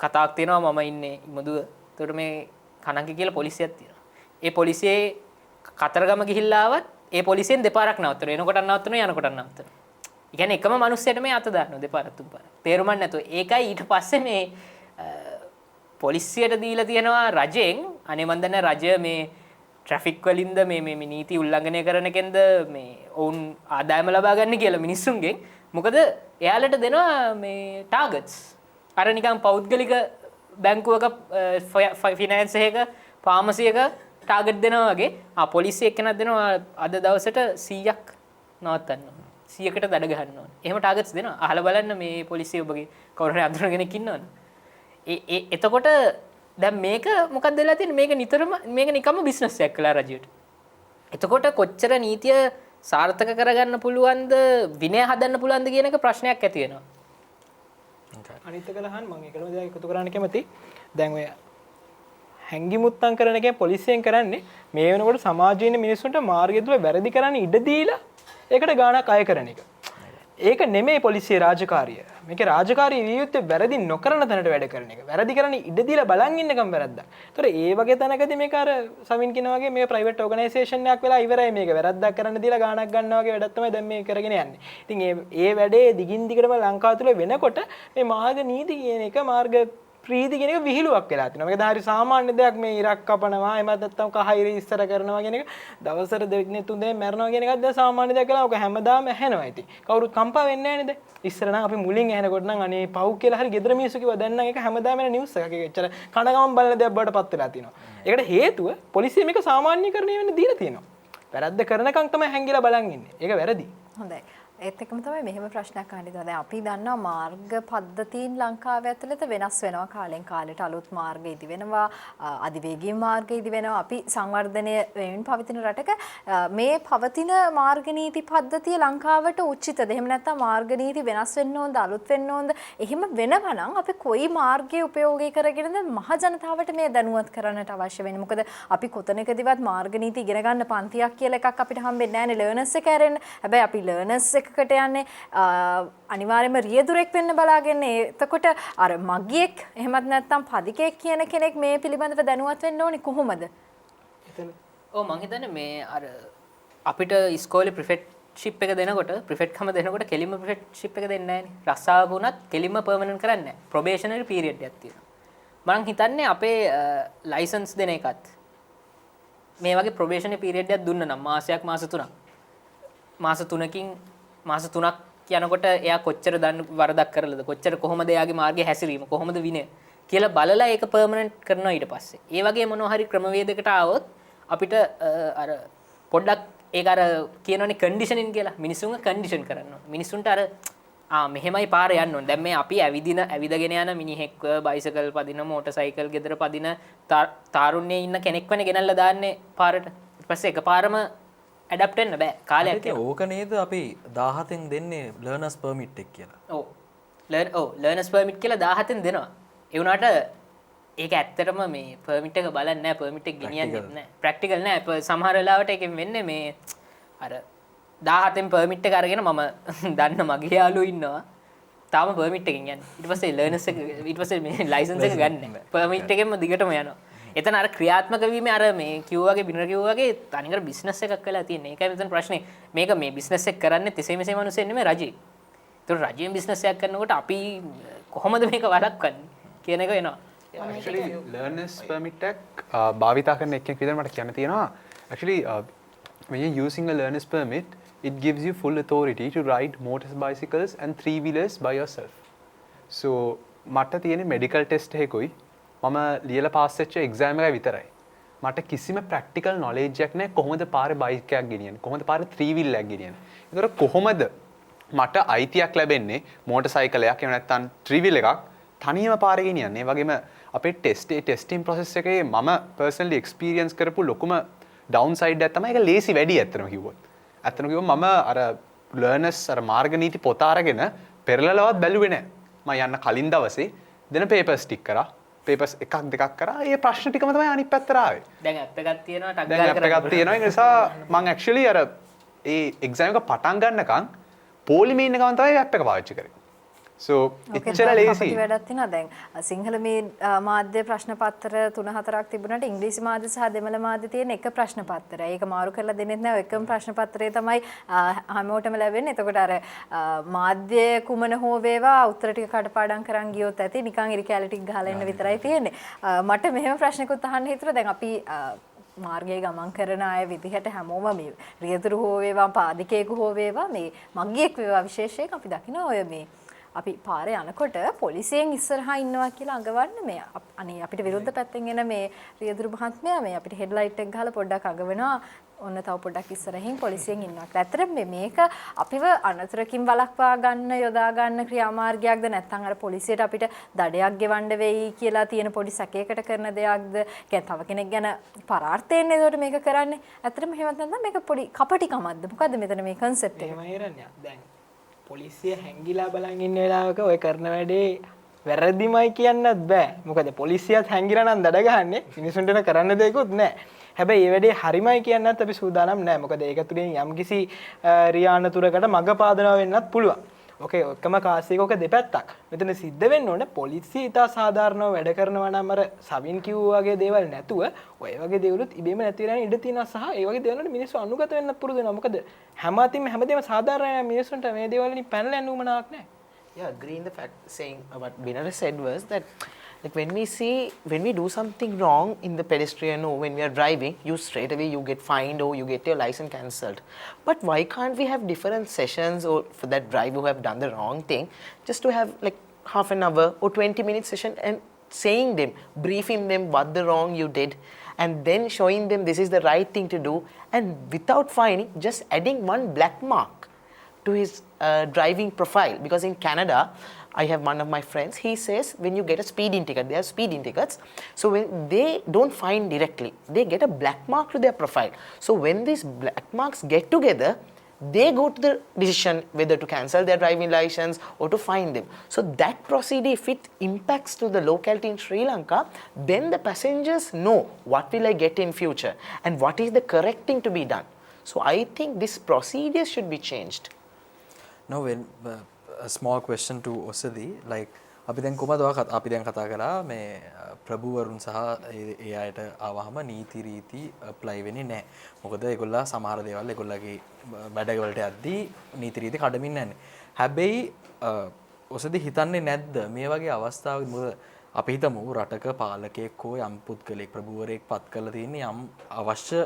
[SPEAKER 2] කතාවක් තියෙනවා මම ඉන්නේ ඉමුදුව. ඒකට මේ කණංගි කියලා පොලිසියක් තියෙනවා. ඒ පොලිසියේ කතරගම ගිහිල්ලා ආවත් ඒ පොලිසියෙන් දෙපාරක් නවත්තනවා. එනකොට නවත්තනවා යනකොට නවත්තනවා. ඒ කියන්නේ එකම මිනිස්සෙට මේ අත දානවා දෙපාරක් තුන්පාරක්. තේරුමක් නැතුව. ඒකයි ඊට පස්සේ මේ පොලිසියට දීලා තියෙනවා රජෙන් අනේ මන් දන්නේ රජය මේ ට්‍රැෆික් වලින්ද මේ නීති උල්ලංඝනය කරන එකෙන්ද මේ ඔවුන් ආදායම ලබා ගන්න කියලා මිනිස්සුන්ගෙන්. මොකද එයාලට දෙනවා මේ ටාගට්ස්. අර නිකන් පෞද්ගලික බැංකුවක ෆයිනෑන්ස් එකක ෆාමසි එක ටාගට් දෙනවා වගේ පොලිසිය එක්කෙනක් දෙනවා අද දවසට 100ක් නවත්තන්න ඕන. 100කට දඩ ගහන්න ඕන. එහෙම ටාගට්ස් දෙනවා. අහලා බලන්න මේ පොලිසිය ඔබගේ කවුරු හරි අඳුරන කෙනෙක් ඉන්නවනේ. එතකොට දැන් මේක මොකක්ද වෙලා තියෙන්නේ? මේක නිතරම මේක නිකම්ම බිස්නස් එකක් කළා රජයට. එතකොට කොච්චර නීතිය සාර්ථක කරගන්න පුළුවන්ද විනය හදන්න පුළුවන්ද කියන එක ප්‍රශ්නයක් ඇති වෙනවා.
[SPEAKER 8] අනිත් එක ලහන් මම ඒකම දෙයක් එකතු කරන්න කැමති. දැන් ඔය හැංගි මුත්තම් කරන එකේ පොලිසියෙන් කරන්නේ මේ වෙනකොට සමාජයේ ඉන්න මිනිස්සුන්ට මාර්ගය තුල වැරදි කරන්න ඉඩ දීලා ඒකට ගාණක් අය කරන එක. ඒක නෙමෙයි පොලිසියේ රාජකාරිය. මේකේ රාජකාරිය විය යුත්තේ වැරදි නොකරන තැනට වැඩ කරන එක. වැරදි කරන්න ඉඩ දීලා බලන් ඉන්නකම් වැරද්දක්. ඒතොර ඒ වගේ තැනකදී මේක අර සවින් කියන වගේ මේ ප්‍රයිවට් ඕගනයිසේෂන් එකක් වෙලා ඉවරයි මේක. වැරද්දක් කරන්න දීලා ගාණක් ගන්නවා වගේ වැඩක් තමයි දැන් මේ කරගෙන යන්නේ. ඉතින් ඒ වැඩේ දිගින් දිගටම ලංකාව තුළ වෙනකොට මේ මාර්ග නීති කියන එක මාර්ග ප්‍රීති කියන එක විහිළුවක් වෙලා තිනවා. මේක හරි සාමාන්‍ය දෙයක් මේ ඉරක් කපනවා, එමත් නැත්නම් කහිර ඉස්සර කරනවා කියන එක දවසට දෙකනේ තුන් දෙනෙක් මැරෙනවා කියන එකත් දැන් සාමාන්‍ය දෙයක් කියලා. ඔක හැමදාම ඇහෙනවා ඉතින්. කවුරුත් කම්පා වෙන්නේ නැහැ නේද? ඉස්සර නම් අපි මුලින් ඇහෙනකොට නම් අනේ පව් කියලා හරි ගෙදර මිනිස්සු කිව්වා. දැන් නම් ඒක හැමදාම එන නිවුස් එකක්. ඒක එච්චර කනගමන් බලන දෙයක් බවට පත් වෙලා තිනවා. ඒකට හේතුව පොලිසිය මේක සාමාන්‍යීකරණය වෙන්න දීලා තියෙනවා. වැරද්ද කරනකම් තමයි හැංගිලා බලන් ඉන්නේ. ඒක වැරදි.
[SPEAKER 7] හොඳයි. ඒත් එක්කම තමයි මෙහෙම ප්‍රශ්නයක් අහන්න ඉතින් දැන් අපි දන්නවා මාර්ග පද්ධතීන් ලංකාවේ ඇතුළත වෙනස් වෙනවා කාලෙන් කාලෙට අලුත් මාර්ග ඉදි වෙනවා අධිවේගී මාර්ග ඉදි වෙනවා අපි සංවර්ධනය වෙමින් පවතින රටක මේ පවතින මාර්ග නීති පද්ධතිය ලංකාවට උචිතද එහෙම නැත්නම් මාර්ග නීති වෙනස් වෙන්න ඕනද අලුත් වෙන්න ඕනද එහෙම වෙනවා නම් අපි කොයි මාර්ගය උපයෝගී කරගෙනද මහ ජනතාවට මේ දැනුවත් කරන්නට අවශ්‍ය වෙන්නේ මොකද අපි කොතනකදීවත් මාර්ග නීති ඉගෙන ගන්න පන්තියක් කියලා එකක් අපිට හම්බෙන්නේ නැහැ නේ ලර්නර්ස් එක ඇරෙන්න හැබැයි අපි ලර්නර්ස් කට යන්නේ අනිවාර්යයෙන්ම රියදුරෙක් වෙන්න බලාගෙන එතකොට අර මගියෙක් එහෙමත් නැත්නම් පදිකෙක් කියන කෙනෙක් මේ පිළිබඳව දැනුවත් වෙන්න ඕනේ කොහොමද?
[SPEAKER 2] ඔව් මං හිතන්නේ මේ අර අපිට ඉස්කෝලේ ප්‍රිෆෙක්ට්ෂිප් එක දෙනකොට ප්‍රිෆෙක්ට්කම දෙනකොට කෙලින්ම ප්‍රිෆෙක්ට්ෂිප් එක දෙන්නේ නැහැ නේ. රස්සාව වුණත් කෙලින්ම පර්මනන්ට් කරන්නේ නැහැ. ප්‍රොබේෂනරි පීරියඩ් එකක් තියෙනවා. මං හිතන්නේ අපේ ලයිසන්ස් දෙන එකත් මේ වගේ ප්‍රොබේෂනරි පීරියඩ් එකක් දුන්න නම් මාසයක් මාස 3ක් මාස 3කින් මාස 3ක් යනකොට එයා කොච්චර වරදක් කරලාද කොච්චර කොහොමද එයාගේ මාර්ගය හැසිරීම කොහොමද විනය කියලා බලලා ඒක පර්මනන්ට් කරනවා ඊට පස්සේ. ඒ වගේ මොනවා හරි ක්‍රමවේදයකට ආවොත් අපිට අර පොඩ්ඩක් ඒක අර කියනවනේ කන්ඩිෂනින් කියලා මිනිසුන්ව කන්ඩිෂන් කරනවා. මිනිසුන්ට අර මෙහෙමයි පාර යන්න ඕනේ. දැන් මේ අපි ඇවිදගෙන යන මිනිහෙක්ව බයිසිකල් පදින මෝටර් සයිකල් ගෙදර පදින තාරුණ්‍යයේ ඉන්න කෙනෙක්වනේ ගෙනල්ලා දාන්නේ පාරට. ඊට පස්සේ එකපාරම ඇඩප්ට් වෙන්න බෑ කාලයක් යනවා.
[SPEAKER 6] ඕක නේද අපි 17න් දෙන්නේ ලර්නර්ස් පර්මිට් එක කියලා.
[SPEAKER 2] ඔව්. ලර්නර්ස් පර්මිට් කියලා 17න් දෙනවා. ඒ වුණාට ඒක ඇත්තටම මේ පර්මිට් එක බලන්නේ නැහැ පර්මිට් එක ගෙනියන්නේ නැහැ. ප්‍රැක්ටිකල් නැහැ. සමහර වෙලාවට ඒකෙන් වෙන්නේ මේ අර 17න් පර්මිට් එක අරගෙන මම දන්න මගේ යාළුවෝ ඉන්නවා. තාම පර්මිට් එකෙන් යන්නේ. ඊට පස්සේ ලර්නර්ස් එක ඊට පස්සේ මේ ලයිසන්ස් එක ගන්න නැහැ. පර්මිට් එකෙන්ම දිගටම යනවා. එතන අර ක්‍රියාත්මක වීමේ අර මේ කිව්වා වගේ බිනර කිව්වා වගේ තනිකර බිස්නස් එකක් වෙලා තියෙන්නේ. ඒකයි මෙතන ප්‍රශ්නේ. මේක මේ බිස්නස් එක කරන්නේ තෙසේ මෙසේ මිනිස්සු නෙමෙයි රජේ. ඒතර රජයෙන් බිස්නස් එකක් කරනකොට අපි කොහොමද මේක වළක්වන්නේ කියන එක එනවා.
[SPEAKER 1] actually learners permit එක භාවිතා කරන එකෙක් විදිහට මට කියන්න තියෙනවා. actually when you're using a learners permit it gives you full authority to ride motorcycles and three wheelers by yourself. so මට තියෙන medical test එකකුයි මම ලියලා පාස් වෙච්ච එක්සෑම් එකයි විතරයි. මට කිසිම ප්‍රැක්ටිකල් නොලෙජ් එකක් නැහැ කොහොමද පාරේ බයික් එකක් ගෙනියන්නේ කොහොමද පාරේ 3 wheel එකක් ගෙනියන්නේ. ඒතර කොහොමද මට අයිතියක් ලැබෙන්නේ මෝටර් සයිකලයක් එහෙම නැත්නම් 3 wheel එකක් තනියම පාරේ ගෙනියන්නේ. ඒ වගේම අපේ ටෙස්ටිං process එකේ මම personally experience කරපු ලොකුම downside එක තමයි ඒක ලේසි වැඩි ඇත්තටම කිව්වොත්. ඇත්තටම කිව්වොත් මම අර learners අර මාර්ග නීති පොත අරගෙන පෙරලලවත් බැලුවේ නැහැ. මම යන්න කලින් දවසේ දෙන papers ටික කරා. papers එකක් දෙකක් කරා. ඒ ප්‍රශ්න ටිකම තමයි අනිත් පැත්තට ආවේ.
[SPEAKER 2] දැන් ඇප් එකක් තියෙනවා ටග්
[SPEAKER 1] දැන් ඇප් එකක් තියෙනවා. ඒ නිසා මම actually අර ඒ exam එක පටන් ගන්නකම් පොලිමේ ඉන්න ගමන් තමයි ඇප් එක පාවිච්චි කරේ. so එච්චර ලේසි
[SPEAKER 7] වැඩක් තියෙනවා දැන් සිංහල මේ මාධ්‍ය ප්‍රශ්න පත්‍ර 3-4ක් තිබුණාට ඉංග්‍රීසි මාධ්‍ය සහ දෙමළ මාධ්‍ය තියෙන එක ප්‍රශ්න පත්‍රය. ඒක මාරු කරලා දෙන්නෙත් නෑ. එකම ප්‍රශ්න පත්‍රය තමයි හැමෝටම ලැබෙන්නේ. එතකොට අර මාධ්‍ය කුමන හෝ වේවා උත්තර ටික කඩපාඩම් කරන් ගියොත් ඇති නිකන් ඉරිකැලි ටික ගහලා එන්න විතරයි තියෙන්නේ. මට මෙහෙම ප්‍රශ්නකුත් අහන්න හිතුණා. දැන් අපි මාර්ගයේ ගමන් කරන අය විදිහට හැමෝම මේ රියදුරු හෝ වේවා පාදිකේකු හෝ වේවා මේ මග්ගියෙක් වේවා විශේෂයෙන් අපි දකිනවා ඔය මේ අපි පාරේ යනකොට පොලිසියෙන් ඉස්සරහා ඉන්නවා කියලා අඟවන්න මේ අනේ අපිට විරුද්ධ පැත්තෙන් එන මේ රියදුරු මහත්මයා මේ අපිට හෙඩ්ලයිට් එක ගහලා පොඩ්ඩක් අඟවනවා ඔන්න තව පොඩ්ඩක් ඉස්සරහින් පොලිසියෙන් ඉන්නවා. ඇත්තටම මේක අපිව අනතුරකින් වළක්වා ගන්න යොදා ගන්න ක්‍රියාමාර්ගයක්ද නැත්නම් අර පොලිසියට අපිට දඩයක් ගෙවන්න වෙයි කියලා තියෙන පොඩි සැකයකට කරන දෙයක්ද? කියන්නේ තව කෙනෙක් ගැන පරාර්ථයෙන් නේද මේක කරන්නේ? ඇත්තටම එහෙමත් නැත්නම් මේක පොඩි කපටිකමක්ද? මොකද්ද මෙතන මේ concept එක?
[SPEAKER 8] එහෙම හිරන්නේ. දැන් පොලිසිය හැංගිලා බලන් ඉන්න වෙලාවක ඔය කරන වැඩේ වැරදිමයි කියන්නත් බෑ. මොකද පොලිසියත් හැංගිලා නම් දඩ ගහන්නේ. මිනිසුන්ට කරන්න දෙයක්වත් නැහැ. හැබැයි මේ වැඩේ හරිමයි කියන්නත් අපි සූදානම් නැහැ. මොකද ඒක තුලින් යම්කිසි රියානතුරකට මඟ පාදනවා වෙන්නත් පුළුවන්. ඕකේ ඔක්කොම කාසියක ඔක දෙපැත්තක්. මෙතන සිද්ධ වෙන්න ඕනේ පොලිසිය ඉතා සාධාරණව වැඩ කරනවා නම් අර සවින් කිව්වා වගේ දේවල් නැතුව ඔය වගේ දේවලුත් ඉබේම නැති වෙලා ඉඳ තියෙනවා සහ ඒ වගේ දේවල් වලට මිනිස්සු අනුගත වෙන්න පුරුදු වෙනවා. මොකද හැමදේම සාධාරණ මිනිස්සුන්ට මේ දේවල් වලින් පැනලා යන්න උවමනාවක් නැහැ.
[SPEAKER 5] Yeah, agreeing the fact saying what Binara said was that like when we do something wrong in the pedestrian or when we are driving, you straight away you get fined or you get your license cancelled. But why can't we have different sessions or for that driver who have done the wrong thing, just to have like half an hour or 20-minute session and saying them, briefing them what the wrong you did and then showing them this is the right thing to do and without fining, just adding one black mark to his driving profile. Because in Canada, I have one of my friends, he says when you get a speeding ticket, they have speeding tickets, so when they don't fine directly, they get a black mark to their profile. So when these black marks get together, they go to the decision whether to cancel their driving license or to fine them. So that procedure, if it impacts to the locality in Sri Lanka, then the passengers know what will I get in future and what is the correct thing to be done. So I think this procedure should be changed.
[SPEAKER 6] Now, when a small question to Osadi, like අපි දැන් කොහමද අපි දැන් කතා කරා මේ ප්‍රභූවරුන් සහ ඒ අයට ආවහම නීති රීති ඇප්ලයි වෙන්නේ නැහැ. මොකද ඒගොල්ලෝ සමහර දේවල් ඒගොල්ලෝගේ වැඩවලට යද්දී නීති රීති කඩමින් නැහැ. හැබැයි ඔසදී හිතන්නේ නැද්ද මේ වගේ අවස්ථාවක මොකද අපි හිතමු රටක පාලකයෙක් හෝ යම් පුද්ගලෙක් ප්‍රභූවරයෙක් පත් කරලා තියෙන්නේ යම් අවශ්‍ය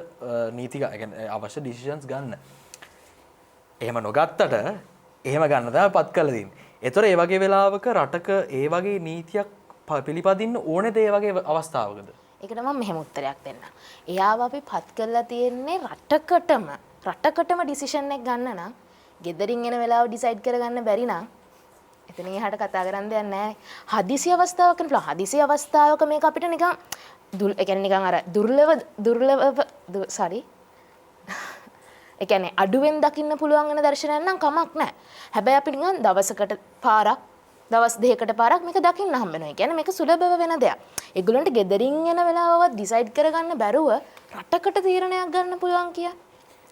[SPEAKER 6] නීති يعني අවශ්‍ය ඩිසිෂන්ස් ගන්න. එහෙම නොගත්තට එහෙම ගන්න තමයි පත් කරලා තියෙන්නේ. ඒතර ඒ වගේ වෙලාවක රටක ඒ වගේ නීතියක් පිළිපදින්න ඕනේද ඒ වගේ අවස්ථාවකද?
[SPEAKER 4] ඒකට මම මෙහෙම උත්තරයක් දෙන්න. එයාව අපි පත් කරලා තියෙන්නේ රටකටම ඩිසිෂන් එක ගන්න නම්, ගෙදරින් එන වෙලාව ඩිසයිඩ් කරගන්න බැරි නම් එතනින් එහාට කතා කරන්න දෙයක් නැහැ. හදිසි අවස්ථාවක නෙවෙයි. හදිසි අවස්ථාවක මේක අපිට නිකන් ඒ කියන්නේ නිකන් අර දුර්ලභ sorry ඒ කියන්නේ අඩුවෙන් දකින්න පුළුවන් වෙන දර්ශනයක් නම් කමක් නැහැ. හැබැයි අපි නිකන් දවසකට පාරක්, දවස් දෙකකට පාරක් මේක දකින්න හම්බ වෙනවා. ඒ කියන්නේ මේක සුලභව වෙන දෙයක්. ඒගොල්ලන්ට ගෙදරින් එන වෙලාවවත් ඩිසයිඩ් කරගන්න බැරුව රටකට තීරණයක් ගන්න පුළුවන් කිය.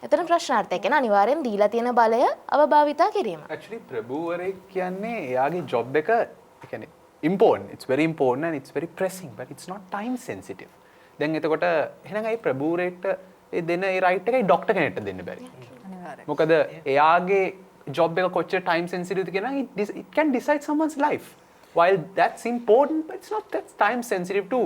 [SPEAKER 4] එතන ප්‍රශ්නාර්ථයක් කියන අනිවාර්යෙන් දීලා තියෙන බලය අවභාවිතා කිරීම.
[SPEAKER 1] Actually ප්‍රභූවරයෙක් කියන්නේ එයාගේ job එක ඒ කියන්නේ important. It's very important and it's very pressing, but it's not time sensitive. දැන් එතකොට එහෙනම් අයි ප්‍රභූවරයෙක්ට ඒ දෙන ඒ රයිට් එකයි ડોක්ටර් කෙනෙක්ට දෙන්න බැරි. මොකද එයාගේ job එක කොච්චර time sensitive ද කියනවා it can decide someone's life. While that's important, but it's not that time sensitive to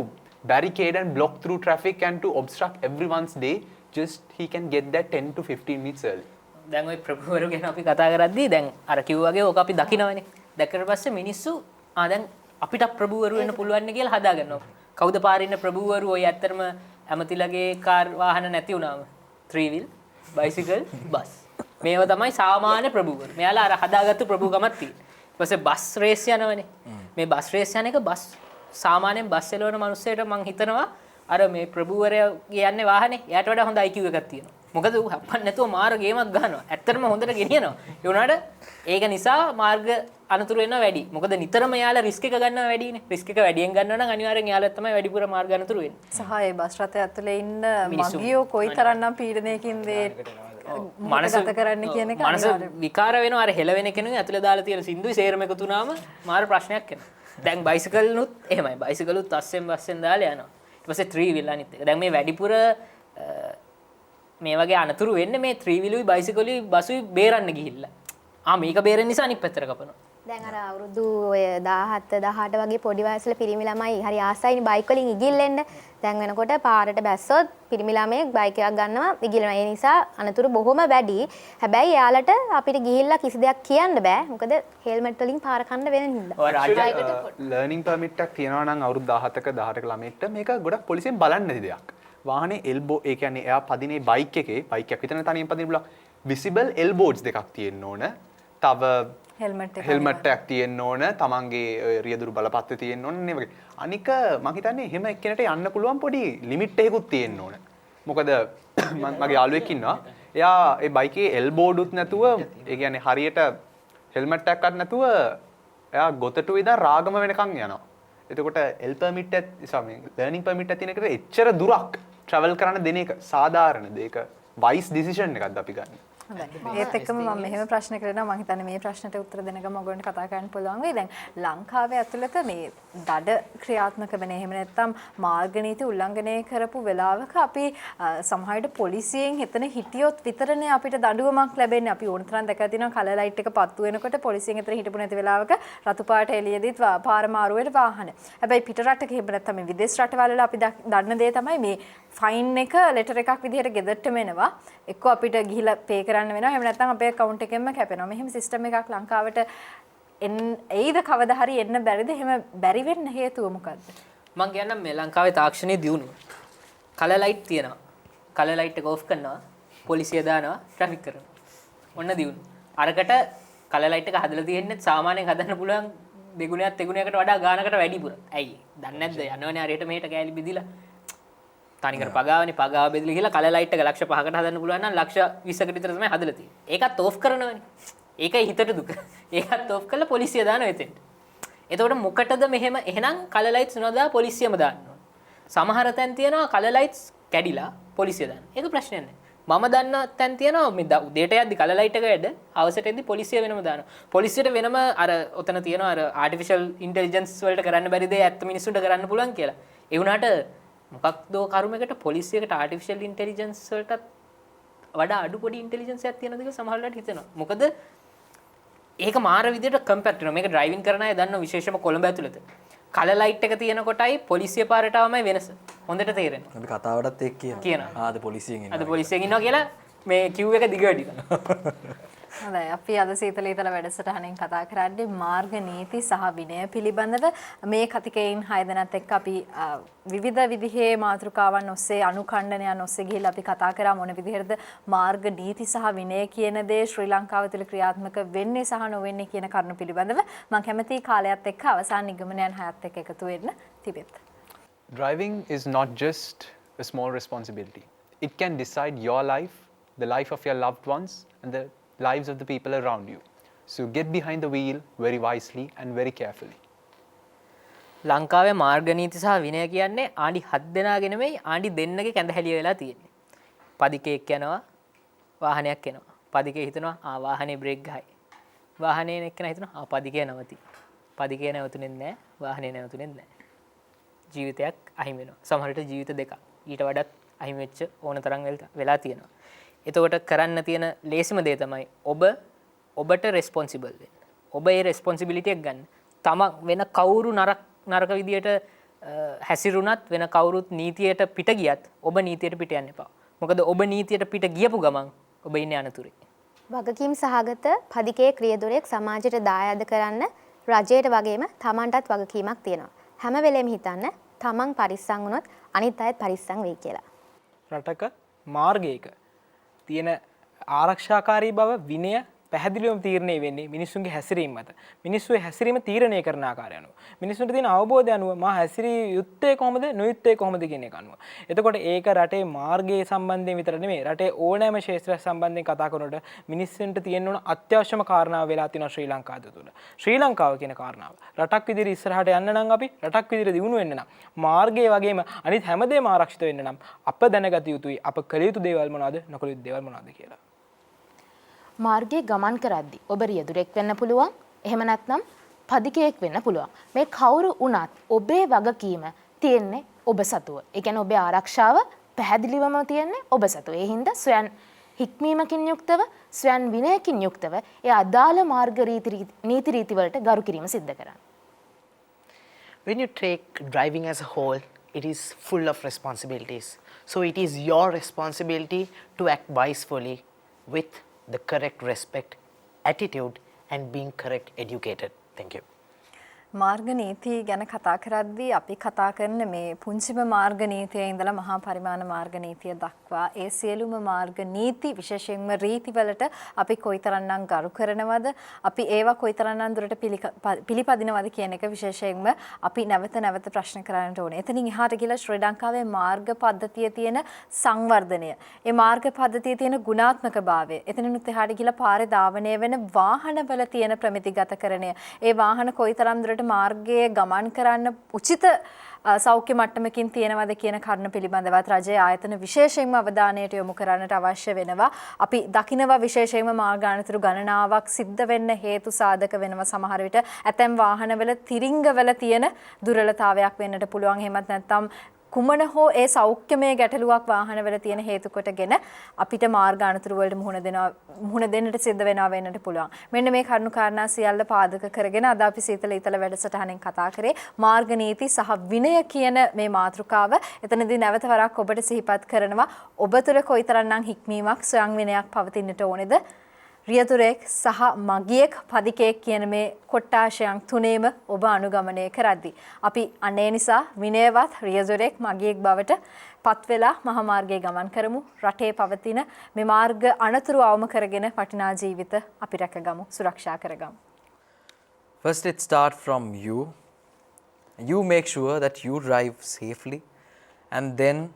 [SPEAKER 1] barricade and block through traffic and to obstruct everyone's day. Just he can get there 10 to 15 minutes early.
[SPEAKER 2] දැන් ওই ප්‍රභූවරු ගැන අපි කතා කරද්දී දැන් අර කිව්වාගේ ඕක අපි දකිනවනේ. දැක්කට පස්සේ මිනිස්සු දැන් අපිට ප්‍රභූවරු වෙන්න පුළුවන් නේ කියලා හදා ගන්නවා. කවුද පාරේ ඉන්න ප්‍රභූවරු ඔය ඇත්තටම ඇමතිලගේ කාර් වාහන නැති වුණාම 3 wheel bicycle බස් මේවා තමයි සාමාන්‍ය ප්‍රභූවරු. මෙයාලා අර හදාගත්තු ප්‍රභූකමක් තියෙන. ඊට පස්සේ බස් රේස් යනවනේ. මේ බස් රේස් යන එක බස් සාමාන්‍යයෙන් බස් එලවන මිනිස්සෙට මං හිතනවා අර මේ ප්‍රභූවරයා යන්නේ වාහනේ එයාට වඩා හොඳ IQ එකක් තියෙනවා. මොකද ඌ හප්පන්න නැතුව මාර ගේමක් ගන්නවා. ඇත්තටම හොඳට ගෙනියනවා. ඒ වුණාට ඒක නිසා මාර්ග අනතුරු වෙනවා වැඩි. මොකද නිතරම යාලා රිස්ක් එක ගන්නවා වැඩිනේ. රිස්ක් එක වැඩියෙන් ගන්නවා නම් අනිවාර්යෙන් යාලා තමයි වැඩිපුර මාර්ග අනතුරු වෙන්නේ.
[SPEAKER 7] සහ ඒ බස් රථය ඇතුලේ ඉන්න මගියෝ කොයිතරම්නම් පීඩනයකින්ද මනස ගත කරන්න කියන එක
[SPEAKER 2] මනස විකාර වෙනවා. අර හෙලවෙන කෙනුයි ඇතුලේ දාලා තියෙන සින්දුයි සේරම එකතු වුණාම මාර ප්‍රශ්නයක් එනවා. දැන් බයිසිකල් නුත් එහෙමයි. බයිසිකලුත් අස්සෙන් බස්සෙන් දාලා යනවා. ඊට පස්සේ 3 wheel අනිත් එක. දැන් මේ වැඩිපුර මේ වගේ අනතුරු වෙන්නේ මේ 3 wheeluයි බයිසිකලුයි බසුයි බේරන්න ගිහිල්ලා. මේක බේරෙන්න නිසා අනිත් පැත්තට කපනවා.
[SPEAKER 3] දැන් අර අවුරුදු 17 18 වගේ පොඩි වයසල පිරිමි ළමයි හරි ආසයිනේ බයික් වලින් ඉගිල්ලෙන්න. දැන් වෙනකොට පාරට බැස්සොත් පිරිමි ළමයෙක් බයික් එකක් ගන්නවා ඉගිලනවා. ඒ නිසා අනතුරු බොහොම වැඩි. හැබැයි එයාලට අපිට ගිහිල්ලා කිසි දෙයක් කියන්න බෑ. මොකද හෙල්මට් වලින් පාර කන්න වෙන හින්දා.
[SPEAKER 1] ලර්නින් පර්මිට් එකක් තියනවා නම් අවුරුදු 17ක 18ක ළමයිට මේක ගොඩක් පොලිසියෙන් බලන්න නැති දෙයක්. වාහනේ එල්බෝ ඒ කියන්නේ එයා පදිනේ බයික් එකේ බයික් එකක් විතර තනියෙන් පදින්න පුළුවන්. විසිබල් එල්බෝඩ්ස් දෙකක් තියෙන්න ඕන. තව හෙල්මට් එකක් තියෙන්න ඕන. තමන්ගේ රියදුරු බලපත්‍රය තියෙන්න ඕන නේ වගේ. අනික මම හිතන්නේ එහෙම එක්කෙනෙක්ට යන්න පුළුවන් පොඩි ලිමිට් එකකුත් තියෙන්න ඕන. මොකද මගේ යාළුවෙක් ඉන්නවා. එයා ඒ බයිකේ එල්බෝඩුත් නැතුව ඒ කියන්නේ හරියට හෙල්මට් එකක් අත් නැතුව එයා ගොතටු ඉඳන් රාගම වෙනකන් යනවා. එතකොට එල් පර්මිට් එක ලර්නින් පර්මිට් එක තියෙන එකට එච්චර දුරක් ට්‍රැවල් කරන්න දෙන එක සාධාරණ දෙයක වයිස් ඩිසිෂන් එකක්ද අපි ගන්න.
[SPEAKER 7] ඒත් එක්කම මම මෙහෙම ප්‍රශ්න කරනවා මම හිතන්නේ මේ ප්‍රශ්නට උත්තර දෙන ගම ඔයගොල්ලන්ට කතා කරන්න පුළුවන් වෙයි. දැන් ලංකාවේ ඇතුළත මේ දඩ ක්‍රියාත්මක වෙන එහෙම නැත්නම් මාර්ග නීති උල්ලංඝනය කරපු වෙලාවක අපි සමහරවිට පොලිසියෙන් එතන හිටියොත් විතරනේ අපිට දඬුවමක් ලැබෙන්නේ. අපි ඕන තරම් දැකලා තියෙනවා කලර් ලයිට් එක පත්තු වෙනකොට පොලිසියෙන් එතන හිටපු නැති වෙලාවක රතු පාට එළියේදීත් පාර මාරුවේ වාහන. හැබැයි පිට රටක එහෙම නැත්නම් මේ විදේශ රටවල අපි දන්න දේ තමයි මේ ෆයින් එක ලෙටර් එකක් විදිහට ගෙදරටම එනවා. එක්ක අපිට ගිහිල්ලා පේ කරන්න වෙනවා. එහෙම නැත්නම් අපේ account එකෙන්ම කැපෙනවා. මෙහෙම සිස්ටම් එකක් ලංකාවට එයිද කවදා හරි එන්න බැරිද? එහෙම බැරි වෙන්න හේතුව මොකද්ද?
[SPEAKER 2] මම කියන්නම් මේ ලංකාවේ තාක්ෂණයේ දියුණුව. කලර් ලයිට් තියෙනවා. කලර් ලයිට් එක ඕෆ් කරනවා. පොලිසිය දානවා ට්‍රැෆික් කරනවා. ඔන්න දියුණුව. අරකට කලර් ලයිට් එක හදලා තියෙන්නේ සාමාන්‍යයෙන් හදන්න පුළුවන් දෙගුණයක් තෙගුණයකට වඩා ගානකට වැඩිපුර. ඇයි? දන්නේ නැද්ද? යනවනේ හරියට මෙහෙට කෑලි බෙදිලා. තනිකර පගාවනේ පගාව බෙදලා ගිහලා කලර් ලයිට් එක ලක්ෂ 5කට හදන්න පුළුවන් නම් ලක්ෂ 20කට විතර තමයි හදලා තියෙන්නේ. ඒකත් ඕෆ් කරනවනේ. ඒකයි හිතට දුක. ඒකත් ඕෆ් කරලා පොලිසිය දානවා එතෙන්ට. එතකොට මොකටද මෙහෙම එහෙනම් කලර් ලයිට්ස් නොදා පොලිසියම දාන්න ඕන. සමහර තැන් තියෙනවා කලර් ලයිට්ස් කැඩිලා පොලිසිය දාන්න. ඒක ප්‍රශ්නයක් නෑ. මම දන්න තැන් තියෙනවා මේ උදේට යද්දි කලර් ලයිට් එක වැඩ හවසට එද්දි පොලිසිය වෙනම දානවා. පොලිසියට වෙනම අර ඔතන තියෙනවා අර ආටිෆිෂල් ඉන්ටෙලිජන්ස් වලට කරන්න බැරි දේ ඇත්ත මිනිස්සුන්ට කරන්න පුළුවන් කියලා. ඒ වුණාට මොකක්දෝ කරුමයකට පොලිසියකට ආටිෆිෂල් ඉන්ටෙලිජන්ස් වලටත් වඩා අඩු පොඩි ඉන්ටෙලිජන්ස් එකක් තියෙනවද කියලා සමහරවිට හිතෙනවා. මොකද ඒක මාර විදියට කම්පැක්ට් වෙනවා. මේක ඩ්‍රයිවිං කරන අය දන්නවා විශේෂම කොළඹ ඇතුළත. කලර් ලයිට් එක තියෙන කොටයි පොලිසිය පාරට ආවමයි වෙනස. හොඳට තේරෙනවා.
[SPEAKER 6] අපි කතාවටත් ඒක කියනවා. ආද පොලිසියෙන් ඉන්නවා.
[SPEAKER 2] අද පොලිසියෙන් ඉන්නවා කියලා මේ කිව් එක දිගට.
[SPEAKER 7] හොඳයි අපි අද සීතල ඊතල වැඩසටහනෙන් කතා කරන්නේ මාර්ග නීති සහ විනය පිළිබඳව මේ කතිකයින් 6 දෙනාත් එක්ක අපි විවිධ විදිහේ මාතෘකාවන් ඔස්සේ අනුකණ්ඩනයන් ඔස්සේ ගිහිල්ලා අපි කතා කරා මොන විදිහටද මාර්ග නීති සහ විනය කියන දේ ශ්‍රී ලංකාව තුළ ක්‍රියාත්මක වෙන්නේ සහ නොවෙන්නේ කියන කරුණු පිළිබඳව මම කැමතියි කාලයත් එක්ක අවසාන නිගමනයන් 6ත් එක්ක එකතු වෙන්න Tibet.
[SPEAKER 1] Driving is not just a small responsibility. It can decide your life, the life of your loved ones, and the lives of the people around you. So get behind the wheel very wisely and very carefully.
[SPEAKER 2] ලංකාවේ මාර්ග නීති සහ විනය කියන්නේ ආණ්ඩි 7 දෙනාගේ නෙමෙයි ආණ්ඩි දෙන්නගේ කැඳහැලිය වෙලා තියෙන්නේ. පදිකේක් යනවා වාහනයක් එනවා. පදිකේ හිතනවා වාහනේ බ්‍රේක් ගහයි. වාහනේ එක්කන හිතනවා පදිකේ නවති. පදිකේ නැවතුනේ නැහැ. වාහනේ නැවතුනේ නැහැ. ජීවිතයක් අහිමි වෙනවා. සමහර විට ජීවිත දෙකක්. ඊට වඩාත් අහිමි වෙච්ච ඕන තරම් වෙලා තියෙනවා. එතකොට කරන්න තියෙන ලේසිම දේ තමයි ඔබට රෙස්පොන්සිබල් වෙන්න. ඔබ ඒ රෙස්පොන්සිබිලිටි එක ගන්න. තම වෙන කවුරු නරක විදියට හැසිරුණත් වෙන කවුරුත් නීතියට පිට ගියත් ඔබ නීතියට පිට යන්න එපා. මොකද ඔබ නීතියට පිට ගියපු ගමන් ඔබ ඉන්නේ අනතුරේ.
[SPEAKER 3] වගකීම් සහගත පදිකේ ක්‍රියදුරෙක් සමාජයට දායාද කරන්න රජයට වගේම තමන්ටත් වගකීමක් තියෙනවා. හැම වෙලෙම හිතන්න තමන් පරිස්සම් වුණොත් අනිත් අයත් පරිස්සම් වෙයි කියලා.
[SPEAKER 8] රටක මාර්ගයක තියෙන ආරක්ෂාකාරී බව විනය පැහැදිලිවම තීරණය වෙන්නේ මිනිස්සුන්ගේ හැසිරීම මත. මිනිස්සුගේ හැසිරීම තීරණය කරන ආකාරය අනුව. මිනිස්සුන්ට තියෙන අවබෝධය අනුව මා හැසිරිය යුත්තේ කොහොමද නොයුත්තේ කොහොමද කියන එක අනුව. එතකොට ඒක රටේ මාර්ගයේ සම්බන්ධයෙන් විතර නෙමෙයි රටේ ඕනෑම ක්ෂේත්‍රයක් සම්බන්ධයෙන් කතා කරනකොට මිනිස්සුන්ට තියෙන ඕන අත්‍යවශ්‍යම කාරණාව වෙලා තියෙනවා ශ්‍රී ලංකාව තුළ. ශ්‍රී ලංකාව කියන කාරණාව. රටක් විදිහට ඉස්සරහට යන්න නම් අපි රටක් විදිහට දියුණු වෙන්න නම් මාර්ගයේ වගේම අනිත් හැමදේම ආරක්ෂිත වෙන්න නම් අප දැනගත යුතුයි අප කළ යුතු දේවල් මොනවද නොකළ යුතු දේවල් මොනවද කියලා.
[SPEAKER 4] මාර්ගයේ ගමන් කරද්දී ඔබ රියදුරෙක් වෙන්න පුළුවන්. එහෙම නැත්නම් පදිකයෙක් වෙන්න පුළුවන්. මේ කවුරු වුණත් ඔබේ වගකීම තියෙන්නේ ඔබ සතුව. ඒ කියන්නේ ඔබේ ආරක්ෂාව පැහැදිලිවම තියෙන්නේ ඔබ සතුව. ඒ හින්දා හික්මීමකින් යුක්තව ස්වයන් විනයකින් යුක්තව ඒ අදාළ මාර්ග නීති රීති වලට ගරු කිරීම සිද්ධ කරන්න.
[SPEAKER 5] When you take driving as a whole, it is full of responsibilities. So it is your responsibility to act wisely with the correct respect, attitude and being correct educated. Thank you.
[SPEAKER 7] මාර්ග නීති ගැන කතා කරද්දී අපි කතා කරන මේ පුංචිම මාර්ග නීතියේ ඉඳලා මහා පරිමාණ මාර්ග නීතිය දක්වා ඒ සියලුම මාර්ග නීති විශේෂයෙන්ම රීතිවලට අපි කොයිතරම්නම් ගරු කරනවද අපි ඒවා කොයිතරම්නම් දුරට පිළිපදිනවද කියන එක විශේෂයෙන්ම අපි නැවත නැවත ප්‍රශ්න කරන්නට ඕනේ. එතනින් එහාට ගිහලා ශ්‍රී ලංකාවේ මාර්ග පද්ධතියේ තියෙන සංවර්ධනය, ඒ මාර්ග පද්ධතියේ තියෙන ගුණාත්මකභාවය, එතනිනුත් එහාට ගිහලා පාරේ ධාවනය වෙන වාහනවල තියෙන ප්‍රමිතිගතකරණය, ඒ වාහන කොයිතරම් දුරට මාර්ගයේ ගමන් කරන්න උචිත සෞඛ්‍ය මට්ටමකින් තියෙනවද කියන කරුණ පිළිබඳවත් රජයේ ආයතන විශේෂයෙන්ම අවධානයට යොමු කරන්නට අවශ්‍ය වෙනවා. අපි දකිනවා විශේෂයෙන්ම මාර්ග අනතුරු ගණනාවක් සිද්ධ වෙන්න හේතු සාධක වෙනවා. සමහර විට ඇතැම් වාහනවල තිරිංගවල තියෙන දුර්වලතාවයක් වෙන්නට පුළුවන්. එහෙමත් නැත්නම් කුමන හෝ ඒ සෞඛ්‍යමය ගැටලුවක් වාහනවල තියෙන හේතු කොටගෙන අපිට මාර්ග අනතුරු වලට මුහුණ දෙන්නට සිද්ධ වෙන්නට පුළුවන්. මෙන්න මේ කරුණු කාරණා සියල්ල පාදක කරගෙන අද අපි සීතල ඊතල වැඩසටහනෙන් කතා කරේ මාර්ග නීති සහ විනය කියන මේ මාතෘකාව. එතනදී නැවත වරක් ඔබට සිහිපත් කරනවා ඔබ තුළ කොයිතරම්නම් හික්මීමක් ස්වයං විනයක් පවතින්නට ඕනේද? රියදුරෙක් සහ මගියෙක් පදිකයෙක් කියන මේ කොට්ටාශයන් තුනේම ඔබ අනුගමනය කරද්දී අපි අනේ නිසා විනයවත් රියදුරෙක් මගියෙක් බවට පත් වෙලා මහා මාර්ගයේ ගමන් කරමු. රටේ පවතින මේ මාර්ග අනතුරු අවම කරගෙන වටිනා ජීවිත අපි රැකගමු, සුරක්ෂා කරගමු.
[SPEAKER 6] First, it starts from you. You make sure that you drive safely, and then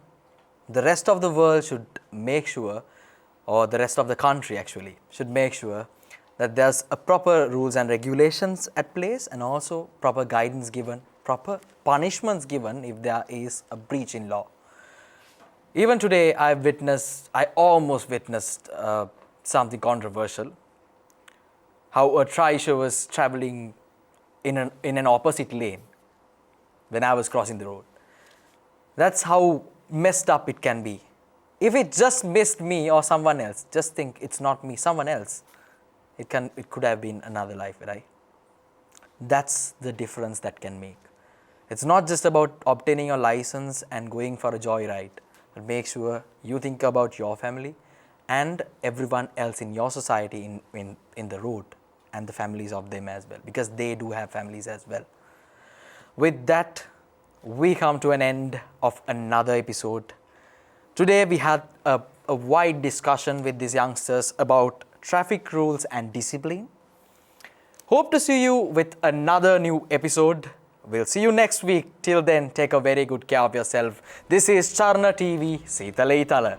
[SPEAKER 6] the rest of the world should make sure, or the rest of the country actually should make sure that there's a proper rules and regulations at place, and also proper guidance given, proper punishments given if there is a breach in law. Even today I almost witnessed something controversial, how a trishaw was traveling in an opposite lane when I was crossing the road. That's how messed up it can be. If it just missed me or someone else, just think it's not me, someone else. It could have been another life, right? That's the difference that can make. It's not just about obtaining your license and going for a joyride, but make sure you think about your family and everyone else in your society in the road, and the families of them as well, because they do have families as well. With that, we come to an end of another episode. Today we had a wide discussion with these youngsters about traffic rules and discipline. Hope to see you with another new episode. We'll see you next week. Till then, take a very good care of yourself. This is Charana TV, Seethala Eathala.